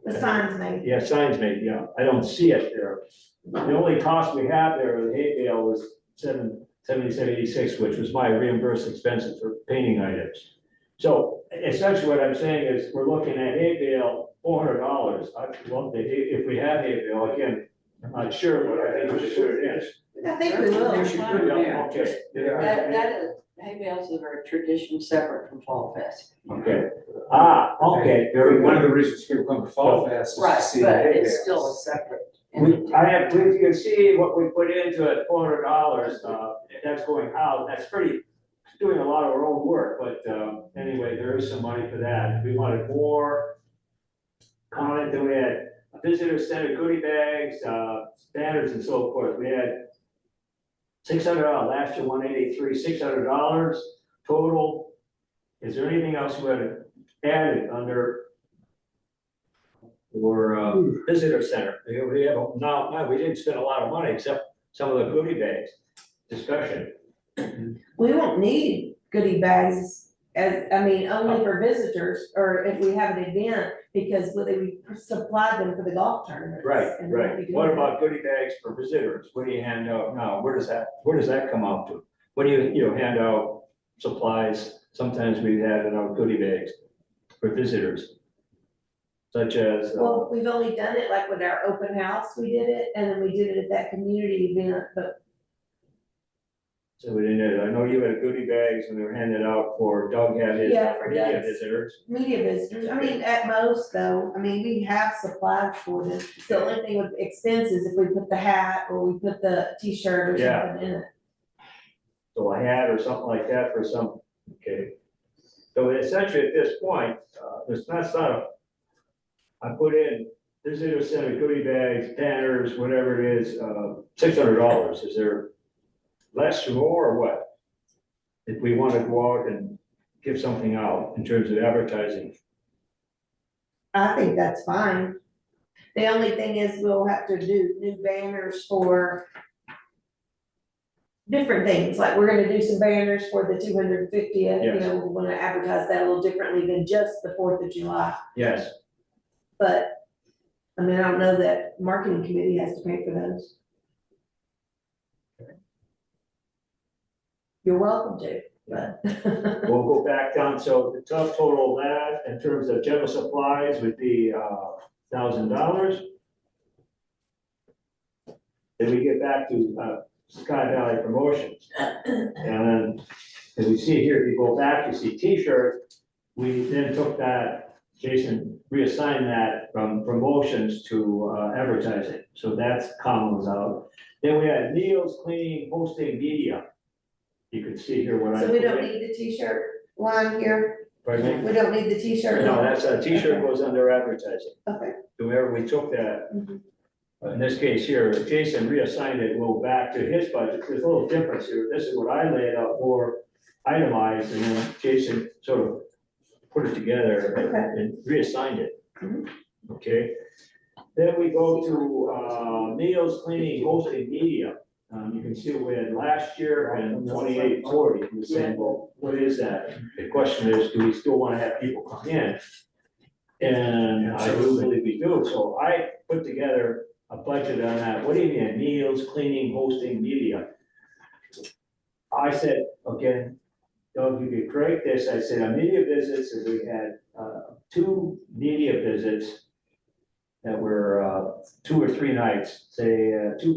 The signs made. yeah, signs made, yeah, I don't see it there. The only cost we have there, the hay bale was 7786, which was my reimbursed expenses for painting items. So essentially what I'm saying is, we're looking at hay bale, $400. I'd love to, if we have hay bale, again, I'm not sure, but I think we should put it in. I think we will. You should put it in. Yeah, okay. That is, hay bales are a tradition separate from Fall Fest. Okay, okay, very One of good. the reasons people come to Fall Fest is to Right, see. but the it's hay still a bales. separate. We can see what we put into it, $400, that's going out, that's pretty, doing a lot of our own work, but, anyway, there is some money for that. If we wanted more comment, then we had visitor center goodie bags, banners and so forth, we had $600, last year, 183, $600 total. Is there anything else we had added under or visitor center? We have, no, we didn't spend a lot of money except some of the goodie bags. Discussion. We won't need goodie bags only for visitors, or if we have an event, because we supplied them for the golf tournament. Right. What about goodie bags for visitors? What do you hand out now? Where does that come out to? What do you hand out supplies? Sometimes we had it out goodie bags for visitors. Such as, Well, we've only done it like with our open house, we did it, and then we did it at that community event, but so we didn't, I know you had goodie bags and they were handed out for Doug had his Yeah, for media Doug's. visitors. media visitors, at most though, we have supplies for this. The only thing with expenses, if we put the hat or we put the t-shirt or Yeah. something in it. So a hat or something like that for some, okay. So essentially at this point, there's not I put in visitor center goodie bags, banners, whatever it is, $600. Is there less or more or what? If we want to go out and give something out in terms of advertising. I think that's fine. The only thing is we'll have to do new banners for different things, like we're gonna do some banners for the 250th, you Yes. know, we wanna advertise that a little differently than just the 4th of July. Yes, But, I mean, I don't know that marketing committee has to pay for those. You're welcome to, but. we'll go back down, so the total of that in terms of general supplies would be $1,000. Then we get back to Sky Valley Promotions. And then, as we see here, if you go back, you see T-shirt, we then took that, Jason reassigned that from promotions to advertising, so that's columns out. Then we had meals, cleaning, hosting, media. You can see here what I. So we don't need the T-shirt line here, Pardon me? we don't need the T-shirt. No, that's a T-shirt goes under advertising. Okay. Whoever we took that, Mhm. in this case here, Jason reassigned it, well, back to his budget, there's a little difference here, this is what I laid out for itemized, and then Jason sort of put it together and reassigned it. Mhm. Okay, then we go to meals, cleaning, hosting, media. You can see what we had last year and 2840, we saying, well, what is that? The question is, do we still wanna have people come in? And I do believe we do, so I put together a budget on that. What do you mean, meals, cleaning, hosting, media? I said, okay, Doug, you could correct this, I said, on media visits, if we had 2 media visits that were 2 or 3 nights, say, 2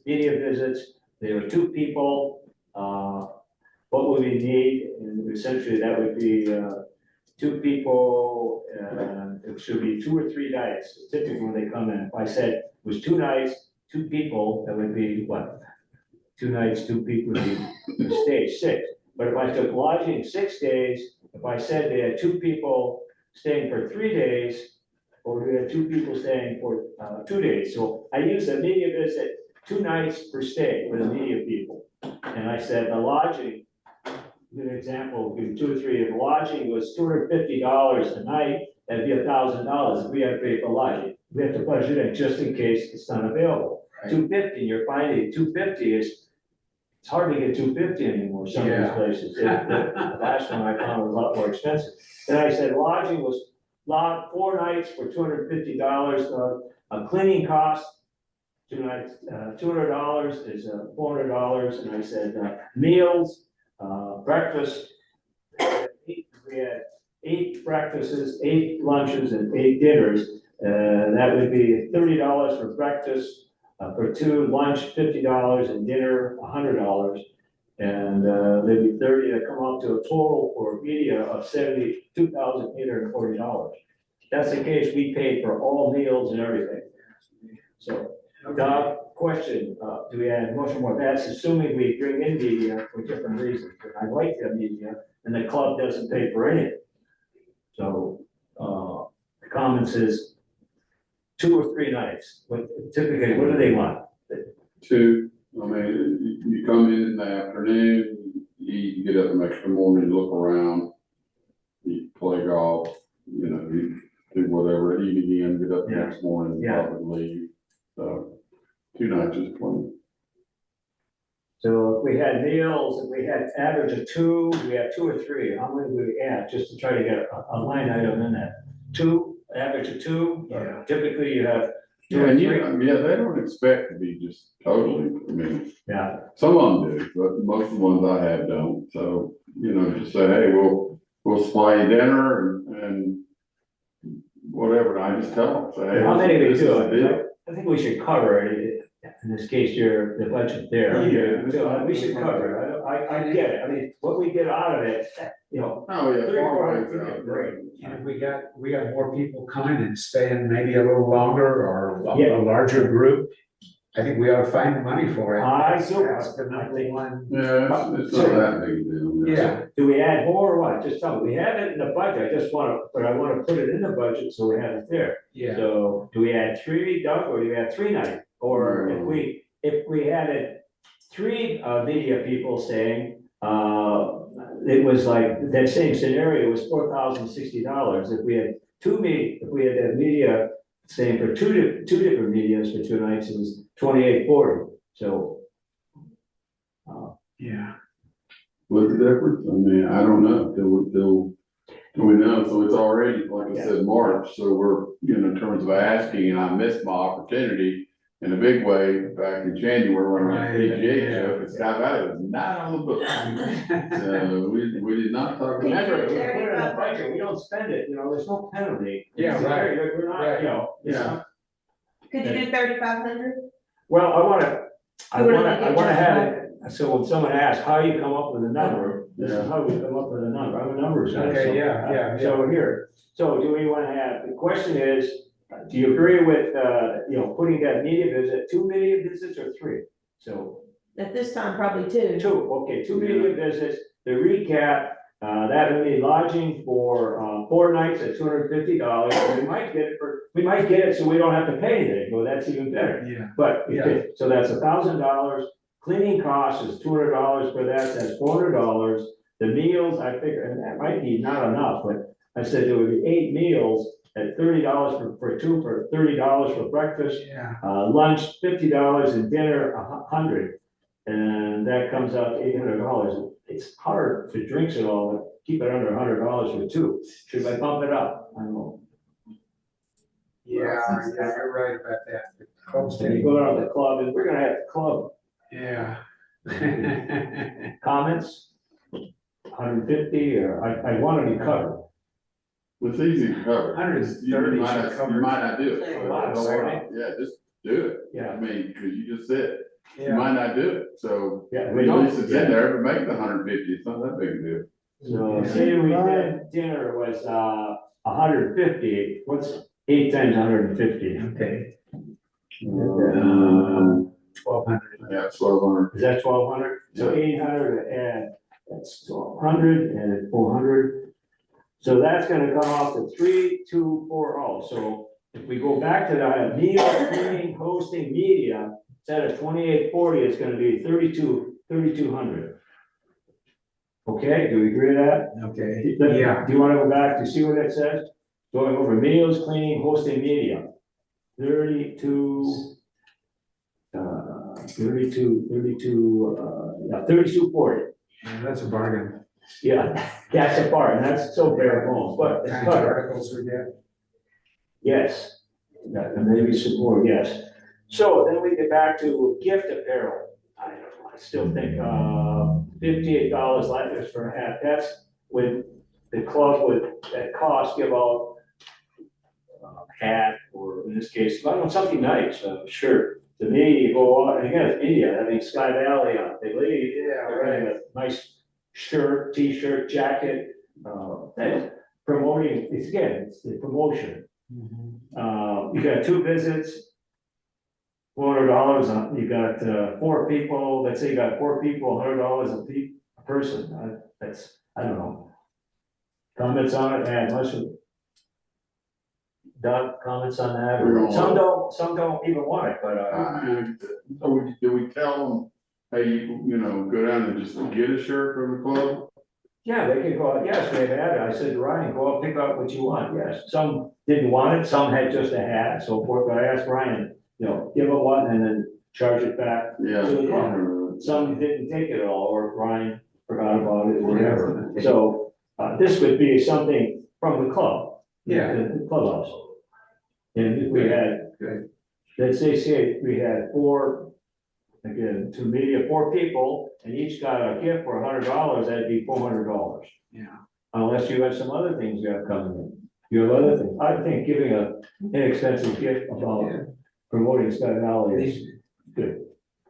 media visits, there were 2 people, what would we need? And essentially, that would be 2 people, it should be 2 or 3 nights, typically when they come in. If I said it was 2 nights, 2 people, that would be what? 2 nights, 2 people would be stage 6. But if I took lodging 6 days, if I said they had 2 people staying for 3 days, or we had 2 people staying for 2 days. So I used a media visit, 2 nights per stay for the media people. And I said the lodging, good example, would be 2 or 3, if lodging was $250 a night, that'd be $1,000 if we had to pay for lodging. We have to budget it just in case it's not available. Right. 250, you're finding 250 is, it's hard to get 250 anymore, some of these Yeah. places. The last one I found was a lot more expensive. Then I said lodging was 4 nights for $250, a cleaning cost, 2 nights, $200 is $400, and I said meals, breakfast. We had 8 breakfasts, 8 lunches, and 8 dinners. That would be $30 for breakfast, for 2, lunch $50, and dinner $100. And there'd be 30 to come up to a total for media of $72,840. That's the case, we paid for all meals and everything. So, Doug, question, do we add much more? That's assuming we bring in media for different reasons. I like the media, and the club doesn't pay for anything. So, the comments is 2 or 3 nights. Typically, what do they want? 2, I mean, you come in the afternoon, you eat, you get up the next morning, you look around, you play golf, you know, you do whatever, eat again, get up the next morning, Yeah. probably leave. So 2 nights is plenty. So if we had meals, if we had average of 2, we had 2 or 3, how many would we add, just to try to get a line item in that? 2, average of 2? Yeah. Typically you have 2 Yeah, or and 3. yeah, they don't expect to be just totally, I mean, Yeah, some of them do, but most of the ones I have don't. So, you know, just say, hey, we'll supply you dinner and whatever, and I just tell them, say, hey. how many we this is do? the deal. I think we should cover it, in this case, the budget there. Yeah. So we should cover it, I get it, I mean, what we get out of it, you know. Oh, yeah. 3 or 4 far would be great. And we got more people coming and staying maybe a little longer or Yeah. a larger group. I think we ought to find the money for it. I do. That's the number one. Yeah, it's not that big a deal. Yeah, Do we add more or what? Just tell me, we have it in the budget, but I wanna put it in the budget so we have it there. yeah. So do we add 3, Doug, or do we add 3 nights? Or if we had it 3 media people saying, it was like, that same scenario was $4,060. If we had if we had that media, saying for two different medias for 2 nights, it was 28.40, so. Yeah. What's the difference? I mean, I don't know, do we know, so it's already, like I said, March, so we're, in terms of asking, and I missed my opportunity in a big way back in January when I Right, was PGA yeah. show, because Sky Valley was not on the book. So we did not talk about. Remember, we put it in the budget, we don't spend it, there's no penalty. Yeah, right. We're not, Right. it's Yeah. not. Could you do 3,500? Well, I You wanna wanna get have it, so when someone asks, how you come up with a number, this is Yeah. how we come up with a number, I'm a numbers guy. Okay, so, yeah. So here, so do we wanna have, the question is, do you agree with, putting that media visit, 2 media visits or 3? So, At this time, probably 2. 2, okay, 2 media visits, the recap, that would be lodging for, 4 nights at $250, we might get it so we don't have to pay anything, well, that's even better. Yeah. But, Yeah. so that's $1,000, cleaning costs is $200 for that, that's $400. The meals, I figure, and that might be not enough, but I said there would be 8 meals at $30 for 2, for $30 for breakfast, Yeah. lunch, $50, and dinner, $100. And that comes out to $800. It's hard to drinks it all, but keep it under $100 for 2. Should I bump it up? I don't know. Yeah, you're right about that. The club's And you getting- go out to the club, and we're gonna have the club Yeah. comments, 150, or I want to be covered. It's easy to cover. 130 You might should not- cover You it. might not do it. Yeah. So don't worry. Yeah, just do it. I Yeah, mean, cause you just said, you Yeah. might not do it, so yeah. at we don't- least it's in there, but make the 150, it's not that big a deal. So Yeah. say we did, dinner was, 150, what's 8 times 150? Okay. Um, 1,200. yeah, 1,200. Is that 1,200? So 800 and that's 1,200 and 400. So that's gonna come out to 3,240. So if we go back to the meal, cleaning, hosting, media, instead of 28.40, it's gonna be 3,200. Okay, do we agree with that? Okay, Do yeah. you wanna go back to see what it says? Going over meals, cleaning, hosting, media. 32.40. Yeah, that's a bargain. Yeah, that's a part, and that's so bare bones, but it's Kinds of covered. articles we get. Yes. Yeah, and maybe some more, yes. So then we get back to gift apparel. I don't know, I still think, $58 like this for a hat. That's when the club would, at cost, give out hat, or in this case, I want something nice, shirt. To me, you go out, and again, it's media, I mean, Sky Valley, they leave, they're wearing a nice shirt, t-shirt, jacket, and promoting, it's the promotion. You got 2 visits, $400, you got 4 people, let's say you got 4 people, $100 a person, that's, I don't know. Comments on it, and Doug, comments on that, or some don't even want it, but, So do we tell them, hey, go down and just get a shirt from the club? yeah, they could go out, yes, they've had it, I said, Ryan, go out, pick out what you want, yes, some didn't want it, some had just a hat, and so forth, but I asked Ryan, give them one and then charge it back. Yeah. To the club. Some didn't take it all, or Ryan forgot about it, or whatever, so, this would be something from the club. Yeah. The clubhouse. And if we had, Good. let's say we had 4, again, to media, 4 people, and each got a gift for $100, that'd be $400. Yeah. Unless you have some other things you have coming in. You have other things. I think giving a inexpensive gift about Yeah. promoting Sky Valley is good.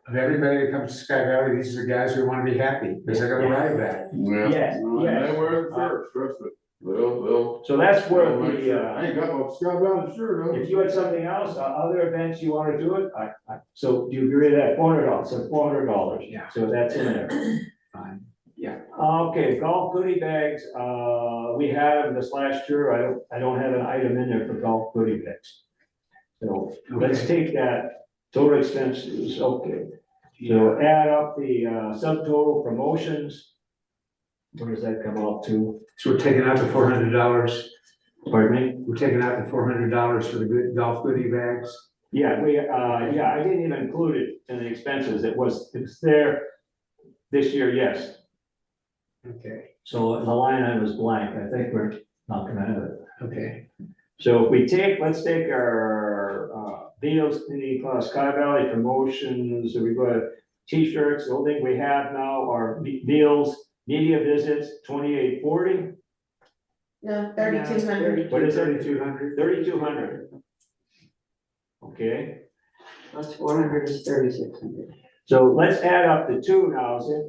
Of everybody that comes to Sky Valley, these are the guys who want to be happy, because they're gonna ride back. Well, Yes, yes. they wear the shirts, trust me. They'll. So that's where they'll make sure. the, I ain't got no Sky Valley shirt, though. if you had something else, other events you wanna do it, so do you agree with that? $400, so $400. Yeah. So that's in there. Fine. Okay, golf goodie bags, we had them this last year, I don't have an item in there for golf goodie bags. So let's Okay. take that, total expenses, okay, Yeah. so add up the subtotal promotions. Where does that come out to? So we're taking out the $400 Pardon me? We're taking out the $400 for the good golf goodie bags. Yeah, I didn't even include it in the expenses. It was there this year, yes. Okay, So the line item was blank. I think we're not gonna have it. okay. So if we let's take our, Beals, the Sky Valley promotions, we go to T-shirts, the only thing we have now are meals, media visits, 2840. No, 3,200. What is it? 3,200. 3,200. Okay, Plus 400 is 3,600. so let's add up the two now. So,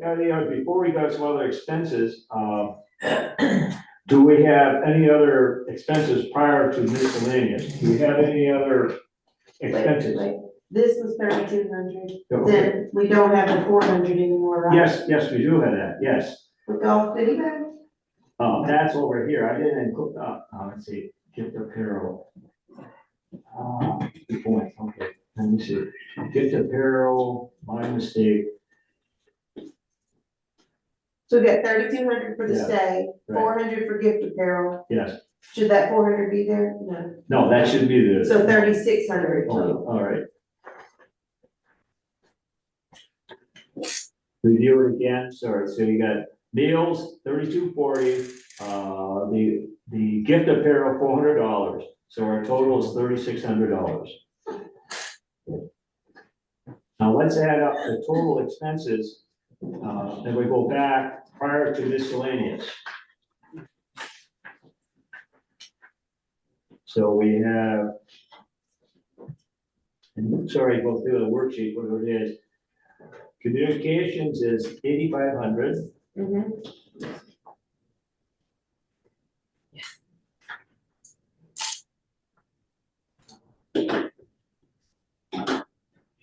before we go to some other expenses, do we have any other expenses prior to miscellaneous? Do we have any other expenses? Wait, this was 3,200, Okay. then we don't have the 400 anymore, right? Yes, we do have that, yes. The golf goodie bag? That's over here. I didn't include, let's see, gift apparel. Good point, okay, let me see. Gift apparel, my mistake. So we got 3,200 for the Yeah, stay, right. 400 for gift apparel. Yes, Should that 400 be there? No. no, that should be the. So 3,600 Oh, total. all right. Review it again, sorry, so you got meals, 3,240, the gift apparel, $400, so our total is $3,600. Now let's add up the total expenses, and we go back prior to miscellaneous. So we have, and sorry, go through the worksheet, whatever it is. Communications is 8,500. Mhm.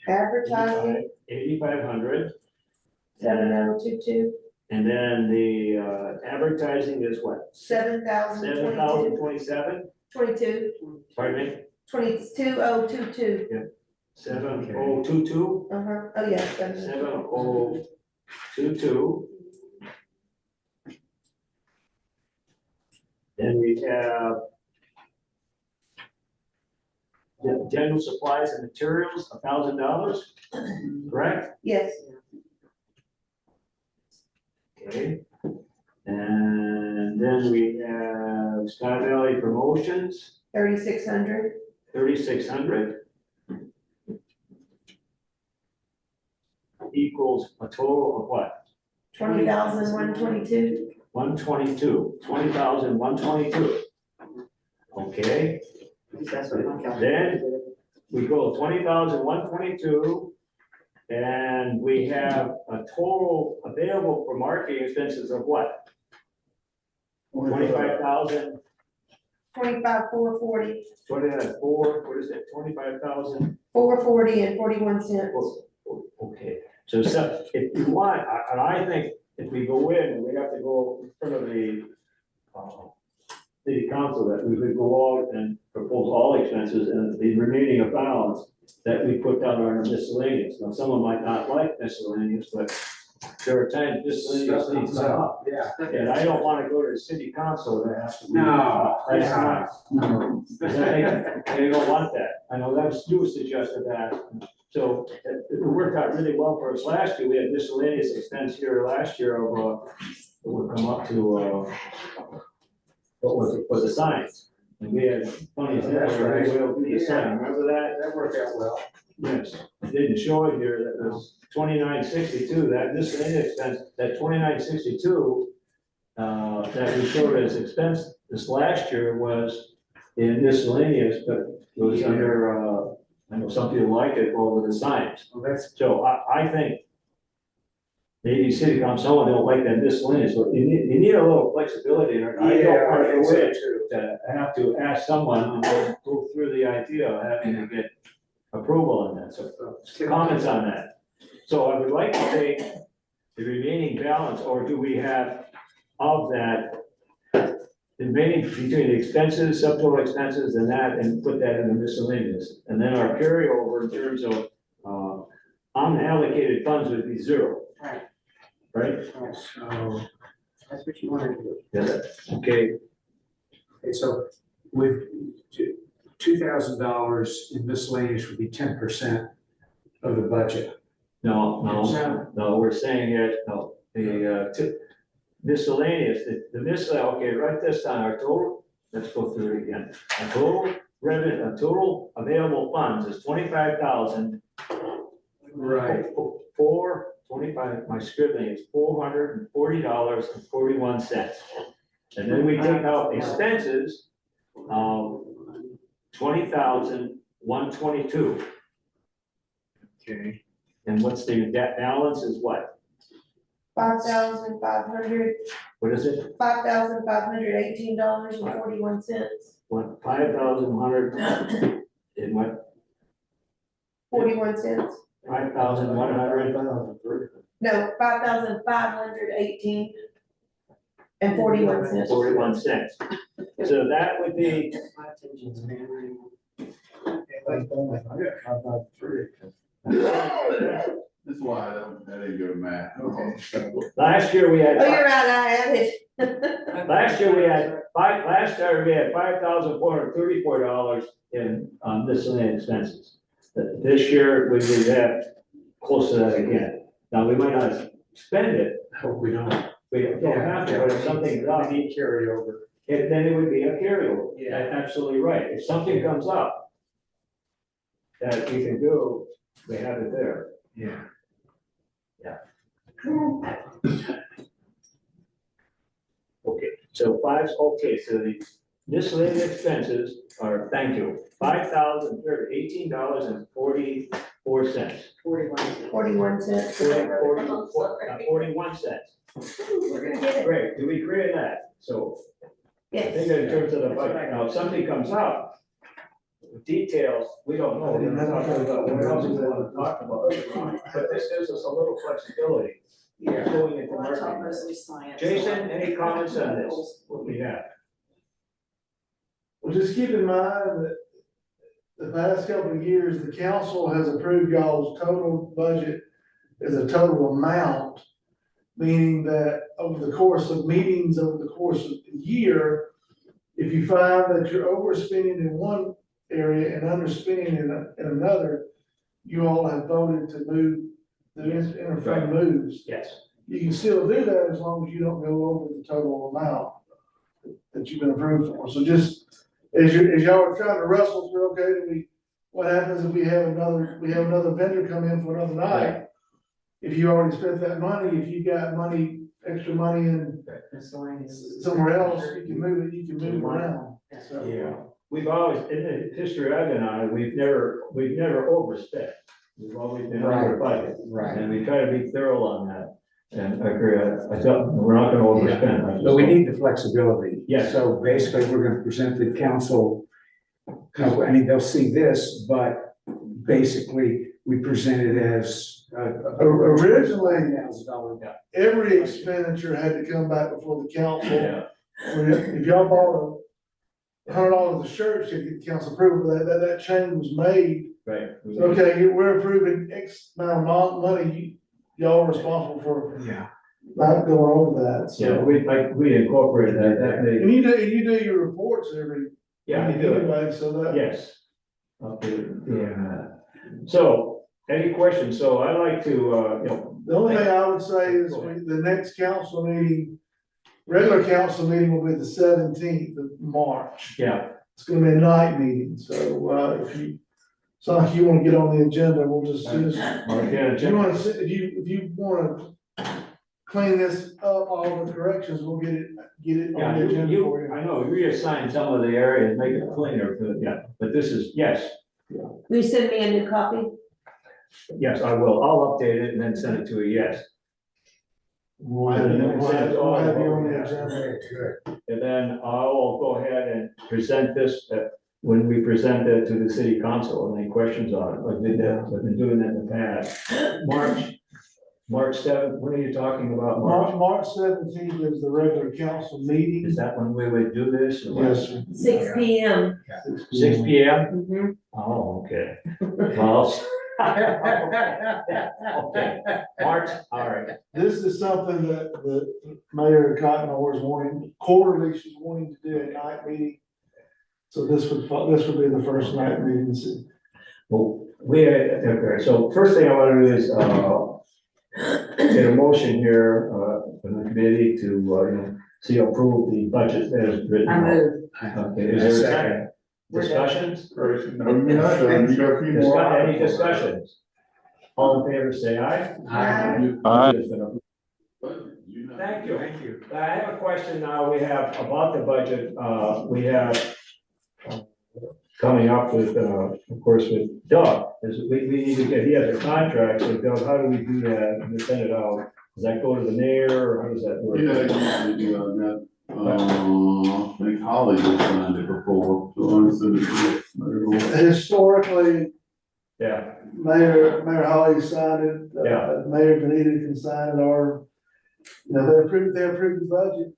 Advertising, 8,500. 7,022, And then the advertising is what? 7,022, 7,027? 22, Pardon me? 22,022. 7,022? Oh, yeah, 7,022. Then we have the general supplies and materials, $1,000, correct? Yes, Okay. And then we have Sky Valley Promotions, 3,600, 3,600. Equals a total of what? 20,122. 122, 20,122. Okay, That's what my calculator then did. we go 20,122. And we have a total available for marketing expenses of what? 25,000, 25,440, 24, what is it, 25,000? 440 and 41 cents. Okay, so if you want, and I think if we go in, we have to go in front of the city council, that we would go out and propose all expenses and the remaining of balance that we put down on our miscellaneous. Now, someone might not like miscellaneous, but there are times miscellaneous Stuff needs comes come up, up. yeah. And I don't wanna go to the city council to ask. No, That's yeah. not, they don't want that. I know that was, you suggested that. So it worked out really well for us last year. We had miscellaneous expense here last year of, it would come up to, what was it, for the signs? And we had funny, That's right. we'll do the sign, remember that? That worked out well. Yes, I didn't show it here, that was 2962, that miscellaneous expense, that 2962. That we showed as expense this last year was in miscellaneous, but it was under, I know some people like it over the signs. Well, that's, So I think maybe city council, someone don't like that miscellaneous, but you need a little flexibility in it. I don't yeah, want I to think go so in too. to have to ask someone and go through the idea of having to get approval on that, so comments on that. So I would like to take the remaining balance, or do we have of that, the remaining between the expenses, subtotal expenses and that, and put that in the miscellaneous. And then our carryover in terms of, unallocated funds would be zero. Right. Right? So, That's what you wanted to do. Yeah, okay, okay, so With $2,000 in miscellaneous would be 10% of the budget. No, we're saying it, no, miscellaneous, the miscellaneous, okay, write this down, our total, let's go through it again. Our total revenue, our total available funds is 25,000. Right. My scribbling is $440.41. And then we take out expenses, 20,122. Okay. And what's the debt balance is what? 5,500, What is it? $5,518.41. What, 5,100 in what? 41 cents. 5,100? No, 5,518 and 41 cents. 41 cents. So that would be, That's why that ain't good math. Okay. last year we had. Oh, you're right, I added. Last year we had $5,434 in miscellaneous expenses. This year we would have close to that again. Now, we might not spend it, Hope we don't. we don't have to, but if something comes up, Need carryover. then it would be a carryover. Yeah. That's absolutely right. If something comes up that we can do, we have it there. Yeah. Okay, so so the miscellaneous expenses are, thank you, $5,018.44. 41 cents. 41 cents. We're gonna get it. Great, do we agree on that? So I think Yes. that in terms of the budget, now if something comes up, details, we don't know, we're not talking about what else we want to talk about. But this gives us a little flexibility. Going into marketing. Jason, any comments on this, what we have? Well, just keep in mind that the past couple of years, the council has approved y'all's total budget as a total amount, meaning that over the course of meetings, over the course of the year, if you find that you're overspending in one area and underspending in another, you all have voted to move the interfund moves. Yes. You can still do that as long as you don't go over the total amount that you've been approved for. So just as y'all are trying to wrestle through, okay, what happens if we have another vendor come in for another night? If you already spent that money, if you got extra money in somewhere else, you can move it around. So, Yeah. We've always, in the history I've been on, we've never overspent. We've always been under budget. Right. And we try to be thorough on that. And I agree, I thought, we're not gonna overspend. I just But we don't- need the flexibility. Yes. So basically, we're gonna present the council, I mean, they'll see this, but basically, we present it as Originally, $1,000. every expenditure had to come back before the council. Yeah, If y'all bought $100 of shirts, you get council approval, that change was made. right. So, okay, we're approving X amount of money, y'all are responsible for Yeah. not going over that, Yeah, so. we incorporated that made, And you do your reports every, yeah, I do it. anyway, so that. Yes. I'll do that. So, any questions? So I like to, The only thing I would say is the next council meeting, regular council meeting will be the 17th of March. yeah, It's gonna be a night meeting, so, if you wanna get on the agenda, we'll just, yeah, if you wanna sit, if you wanna clean this up, all the corrections, we'll get it yeah, on the agenda for you. I know, reassign some of the areas, make it cleaner, but this is, yes, Will you send me a new copy? yes, I will. I'll update it and then send it to a yes. We'll have you on the agenda. And then I'll go ahead and present this, when we present it to the city council, any questions on it, I did that, I've been doing that in the past. March 7th, what are you talking about, March? March 17th is the regular council meeting. Is that when we would do this? or what? Yes, sir. 6 PM. 6 PM? Mhm. Oh, okay. Well, okay, March, all right, This is something that the Mayor Cottonmore is wanting, quarterly, she's wanting to do a night meeting. So this would be the first night meetings. Well, okay, so first thing I want to do is, get a motion here, from the committee to, see approve the budget as written. I move. Okay, is there a second? Discussions? No, you're not done, you got a few more. Any discussions? All in favor, say aye. Aye. Aye. Thank you. Thank you. I have a question now, we have about the budget, we have coming up with, of course, with Doug, we need to get, he has a contract, so Doug, how do we do that and send it out? Does that go to the mayor, or how does that work? Yeah, usually do that. I think Holly has signed it before, so I'm sending it. Historically, Yeah, Mayor Holly signed it, Yeah. Mayor Benita can sign it, or, they approved the budget.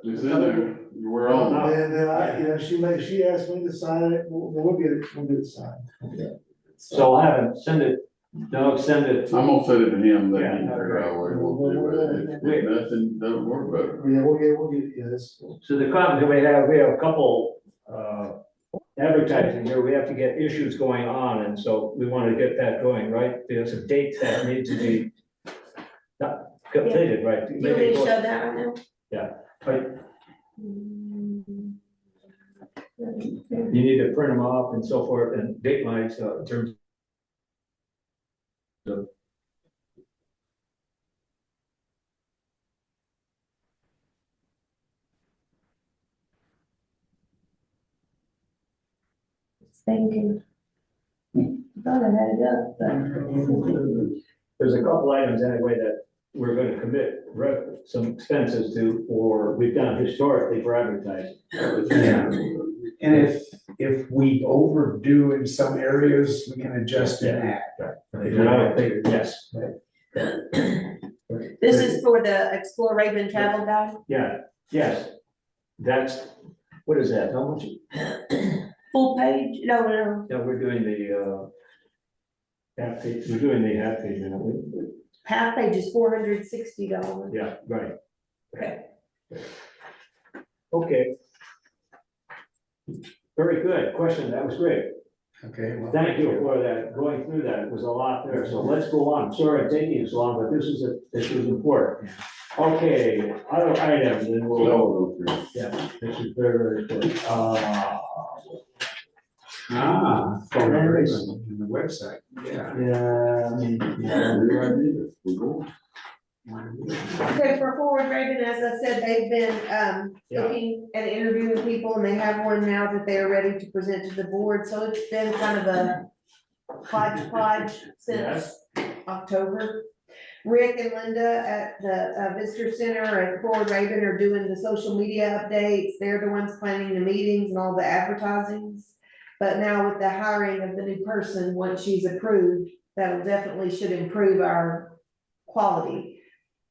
It's in there, we're on. And then she asked me to sign it, we'll get it signed. so I'll have him send it, Doug, send it. I'm gonna send it to him, then Yeah, he can figure out what he wants to do with it. If nothing, doesn't work better. Yeah, we'll get, yes. So the comment we have a couple, advertising here, we have to get issues going on, and so we want to get that going, right? There's some dates that need to be completed, right? Do you want me to show that right now? Right. You need to print them off and so forth, and date lines, in terms of. Thinking. Thought I had it up, but. There's a couple items anyway that we're gonna commit some expenses to, or we've done historically for advertising. And if we overdo in some areas, we can adjust in that. And I don't think, yes, This is for the Explore Raven travel guide, yeah, yes, that's, what is that, how much? full page, no, Yeah, we're doing the, half page, we're doing the half page, half page is $460. yeah, right. Okay. Okay. Very good, question, that was great. Okay, well. Thank you for that, going through that, it was a lot there, so let's go on, sorry I'm taking you so long, but this was important. Okay, other items, and we'll, yeah, this is very, very good. From the website, yeah. Yeah, I mean, yeah. Okay, for Forward Raven, as I said, they've been, Yeah. looking and interviewing people, and they have one now that they are ready to present to the board, so it's been kind of a hodgepodge since October. Rick and Linda at the Visitor Center at Forward Raven are doing the social media updates, they're the ones planning the meetings and all the advertisings. But now with the hiring of the new person, once she's approved, that'll definitely should improve our quality.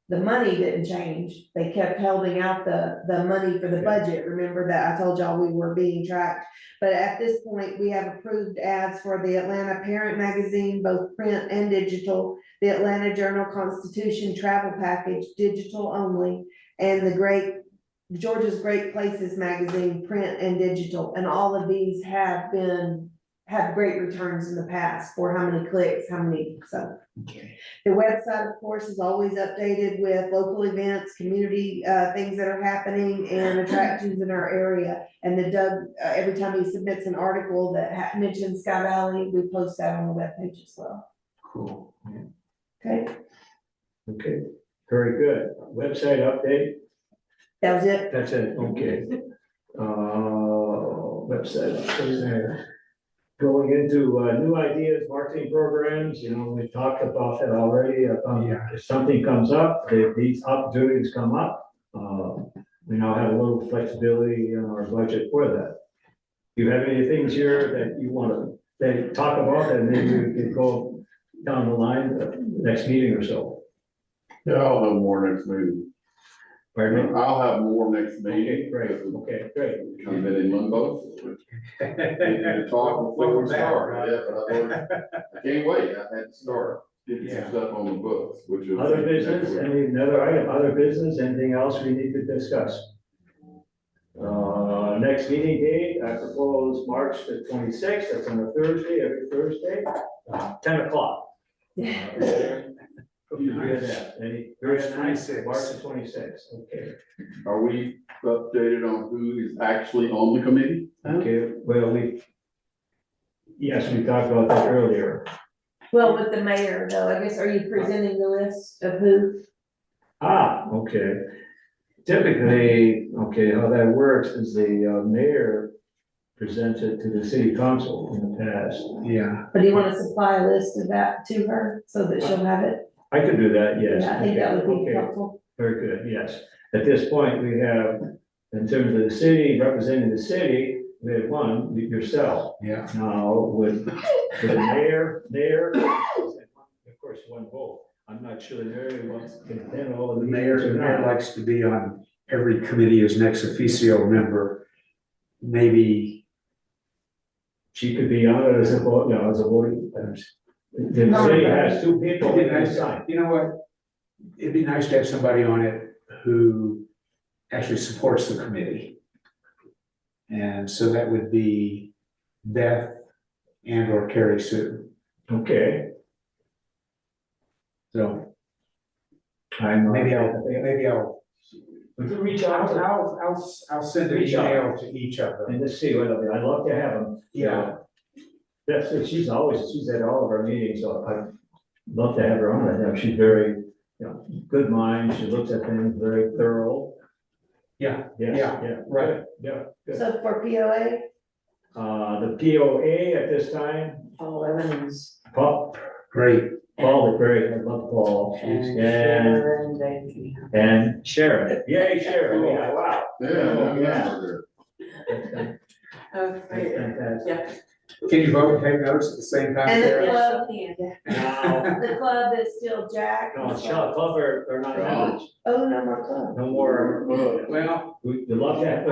The money didn't change, they kept holding out the money for the budget, remember that I told y'all we were being tracked. But at this point, we have approved ads for the Atlanta Parent Magazine, both print and digital, the Atlanta Journal-Constitution travel package, digital only, and the Georgia's Great Places magazine, print and digital, and all of these have great returns in the past for how many clicks, so. Okay. The website, of course, is always updated with local events, community, things that are happening and attractions in our area. And the Doug, every time he submits an article that mentions Sky Valley, we post that on the webpage as well. Cool. Okay, Okay, very good. Website update, that was it. that's it, okay. Website update there. Going into new ideas, marketing programs, we talked about that already. If something comes up, if these opportunities come up, we now have a little flexibility in our budget for that. Do you have any things here that you want to talk about, and maybe we could go down the line, next meeting or so? Yeah, I'll have more next meeting. Pardon me? I'll have more next Okay, meeting. great, okay, great. Kind of been in limbo. To talk before we start, yeah, but I can't wait, I had to start, getting some stuff on the books, which is. Other business, another item, other business, anything else we need to discuss? next meeting date, I propose March the 26th, that's on a Thursday, every Thursday, 10 o'clock. Hope you hear that. Any, very March nice, 26th. March the 26th, okay. Are we updated on who is actually on the committee? Okay, well, yes, we talked about that earlier. Well, with the mayor though, I guess, are you presenting the list of who? Okay. Typically, okay, how that works is the mayor presents it to the city council in the past. Yeah. Or do you want to supply a list of that to her so that she'll have it? I could do that, yes. Yeah, I think that would be Okay, helpful. very good, yes. At this point, we have, in terms of the city, representing the city, we have one, yourself. Yeah. Now, with the mayor, of course, one vote. I'm not sure the mayor wants to attend all of The the mayor, meetings the or mayor not. likes to be on every committee as an ex officio member. Maybe, She could be on it as a vote, as a voting. The city has two people it'd that be can nice, sign. you know what? It'd be nice to have somebody on it who actually supports the committee. And so that would be Beth and or Carrie Sue. Okay. So I'm. maybe I'll, We can reach out to them I'll send an Reach out. email to each of them. and just see what, I'd love to have them. Yeah. That's, she's at all of our meetings, so I'd love to have her on it. She's very, good mind. She looks at things very thorough. Yeah, Yes, Yeah, yeah, right. Yeah, good. So for POA, The POA at this time, Paul Evans great. Paul is great. I love Paul. and And, Sharon Davey. and Sharon. Yay, Sharon. Yeah, wow. Yeah. Oh, That's fantastic. yeah. Can you vote and take notes at the same time? And the Sarah? club, Now, the club is still Jack. no, Shell Club are not members. Oh, no more club. No more. Well, We love that.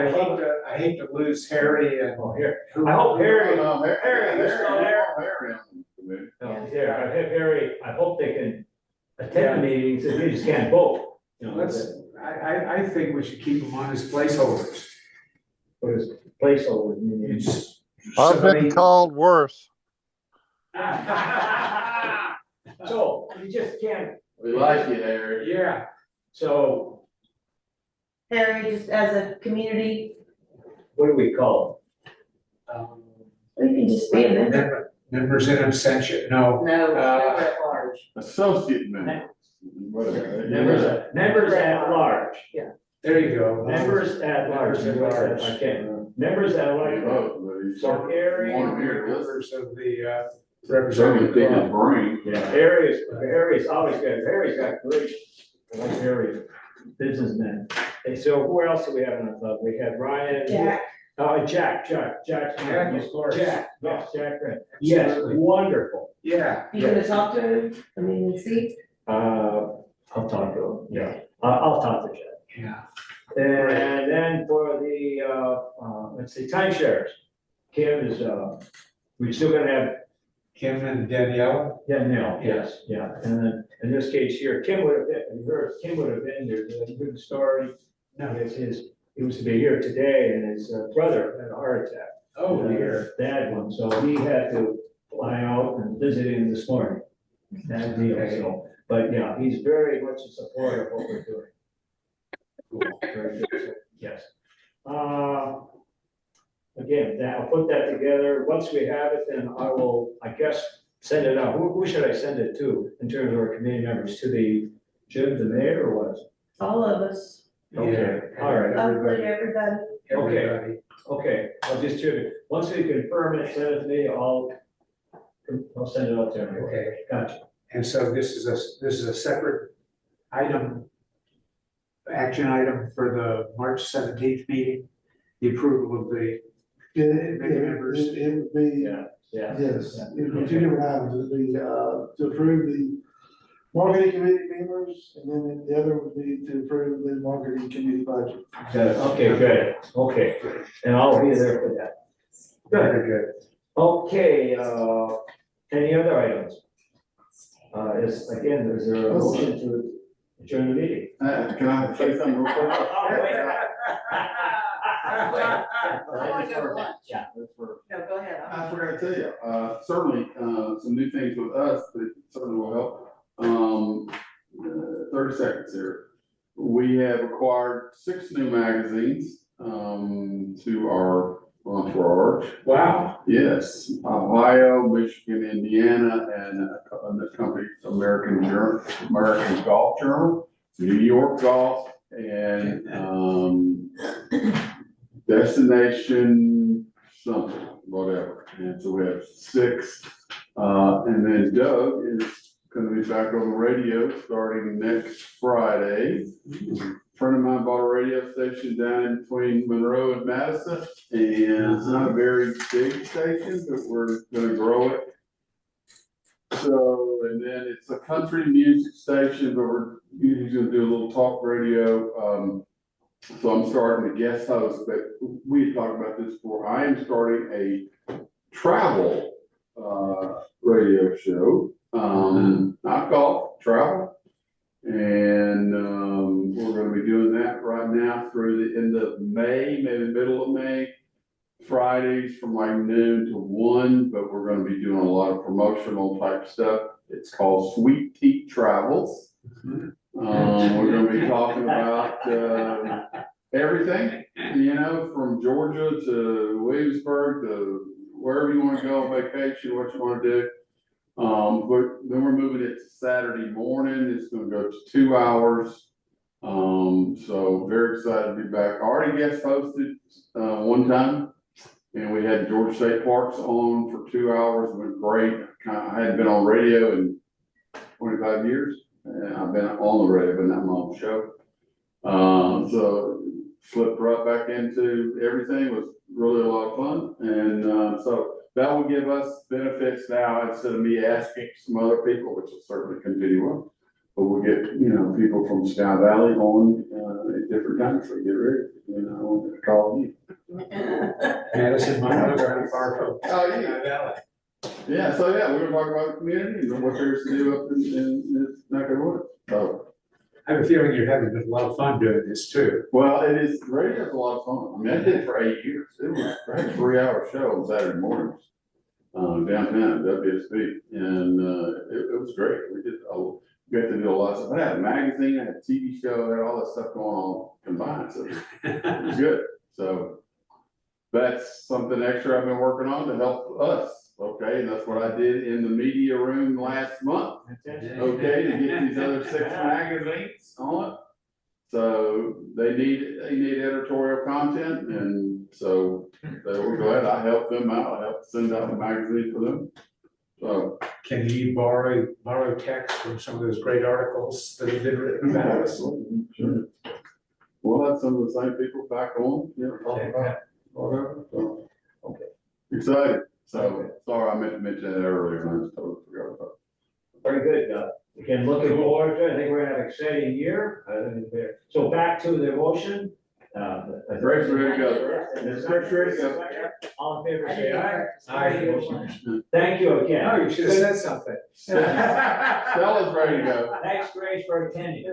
I hate to lose Harry and. Oh, here. I hope Harry, Harry, you're still there? Harry on the committee. I hope Harry, I hope they can attend the meetings, if they just can't vote. I think we should keep him on as placeholders. Put his placeholder meetings. It's I've somebody- been called worse. So, you just can't, We like you, Harry. Yeah, so, Harry, just as a community, what do we call we can just be a member. members in absentia, no, No, member at large. Associate member. Whatever. them? Members at large. there you go. Members at large. Members at large. I can't. Members at Like, large. so Harry- Want to hear this? Members of the, So we representative pick his club. brain. Yeah, Harry's always good. Harry's got great, I like Harry, businessman. And so who else do we have in the club? We had Ryan. Jack, Jack. Jack, of course. Jack, yes, Jack Grant. Yes, Absolutely. wonderful. Yeah, you gonna talk to him? I mean, see, I'll talk to him, yeah. I'll talk to Jack. yeah. And then for the, let's see, timeshares. Kim is, we're still gonna have Kim and Danielle, Danielle, yes, yeah. And then in this case here, Kim would have been, Kim would have been there, you heard the story. No. He was to be here today and his brother had a heart attack. oh, A dear. bad one, so he had to fly out and visit him this morning. Bad deal, so, but yeah, he's very much in support of what we're doing. Cool, very good, so, yes. Again, I'll put that together, once we have it, then I will, I guess, send it out, who should I send it to, in terms of our committee members, to the Jim, the mayor, or what? all of us, Okay, all right. I'll include everybody. Everybody. Okay, I'll just, once we confirm it, send it to me, I'll send it out to everyone. Okay, Gotcha. and so this is a separate item, action item for the March 17th meeting, the approval of the, It members. would be, Yeah. yes, it would be two different items, it would be, to approve the marketing committee members, and then the other would be to approve the marketing committee budget. Okay, good, okay, and I'll be there for that. Good, very good. okay, any other items? Is there a motion to adjourn the meeting? Can I say something real quick? wanna go to lunch. Yeah, that's for. No, go ahead. I forgot to tell you, certainly, some new things with us that certainly will help. 30 seconds here. We have acquired 6 new magazines, to our entourage. Wow. Yes, Ohio, Michigan, Indiana, and the company, American Golf Journal, New York Golf, and, Destination something, whatever. And so we have 6, and then Doug is gonna be back on the radio starting next Friday. Friend of mine bought a radio station down in between Monroe and Madison, and it's not a very big station, but we're gonna grow it. So, and then it's a country music station, but he's gonna do a little talk radio. So I'm starting to guest host, but we had talked about this before. I am starting a travel, radio show. Not golf, travel. And, we're gonna be doing that right now through the end of May, maybe middle of May. Fridays from like noon to 1, but we're gonna be doing a lot of promotional type stuff. It's called Sweet Tea Travels. We're gonna be talking about, everything, from Georgia to Williamsburg to wherever you wanna go on vacation, what you wanna do. But then we're moving it to Saturday morning. It's gonna go to 2 hours. So very excited to be back. Already guest hosted, one time. And we had Georgia State Parks on for 2 hours. It went great. I hadn't been on radio in 25 years. And I've been on the radio, but not my own show. So slipped right back into everything. It was really a lot of fun. And, so that will give us benefits now instead of me asking some other people, which will certainly continue on. But we'll get, people from Sky Valley on, at different times, so get ready, to call me. Madison, Monroe's pretty far from. Oh, yeah. Yeah, so yeah, we're gonna talk about the community and what there's to do up in this neck of the woods. So, I have a feeling you're having a lot of fun doing this too. well, radio's a lot of fun. I mean, I did it for 8 years. It was a 3-hour show on Saturday mornings, downtown at WSB. And, it was great. We got to do a lot of stuff. I had a magazine, I had a TV show, I had all that stuff going on combined, so it was good. So that's something extra I've been working on to help us, okay? And that's what I did in the media room last month, okay, to get these other 6 magazines on it. So they need editorial content, and so they were glad I helped them out. I helped send out the magazine for them. So Can you borrow text from some of those great articles that have been written about us? sure. We'll have some of the same people back on, talk about whatever, so. Okay. Excited, so, sorry, I meant to mention that earlier, and I just totally forgot about Very good, again, looking forward to it. I think we're gonna have an exciting year. So back to the motion. it. Greg's ready to go. Greg's ready to go. All in favor, say aye. Aye. Thank you again. No, you should have said something. Stella's ready to go. Thanks, Grace, for attending.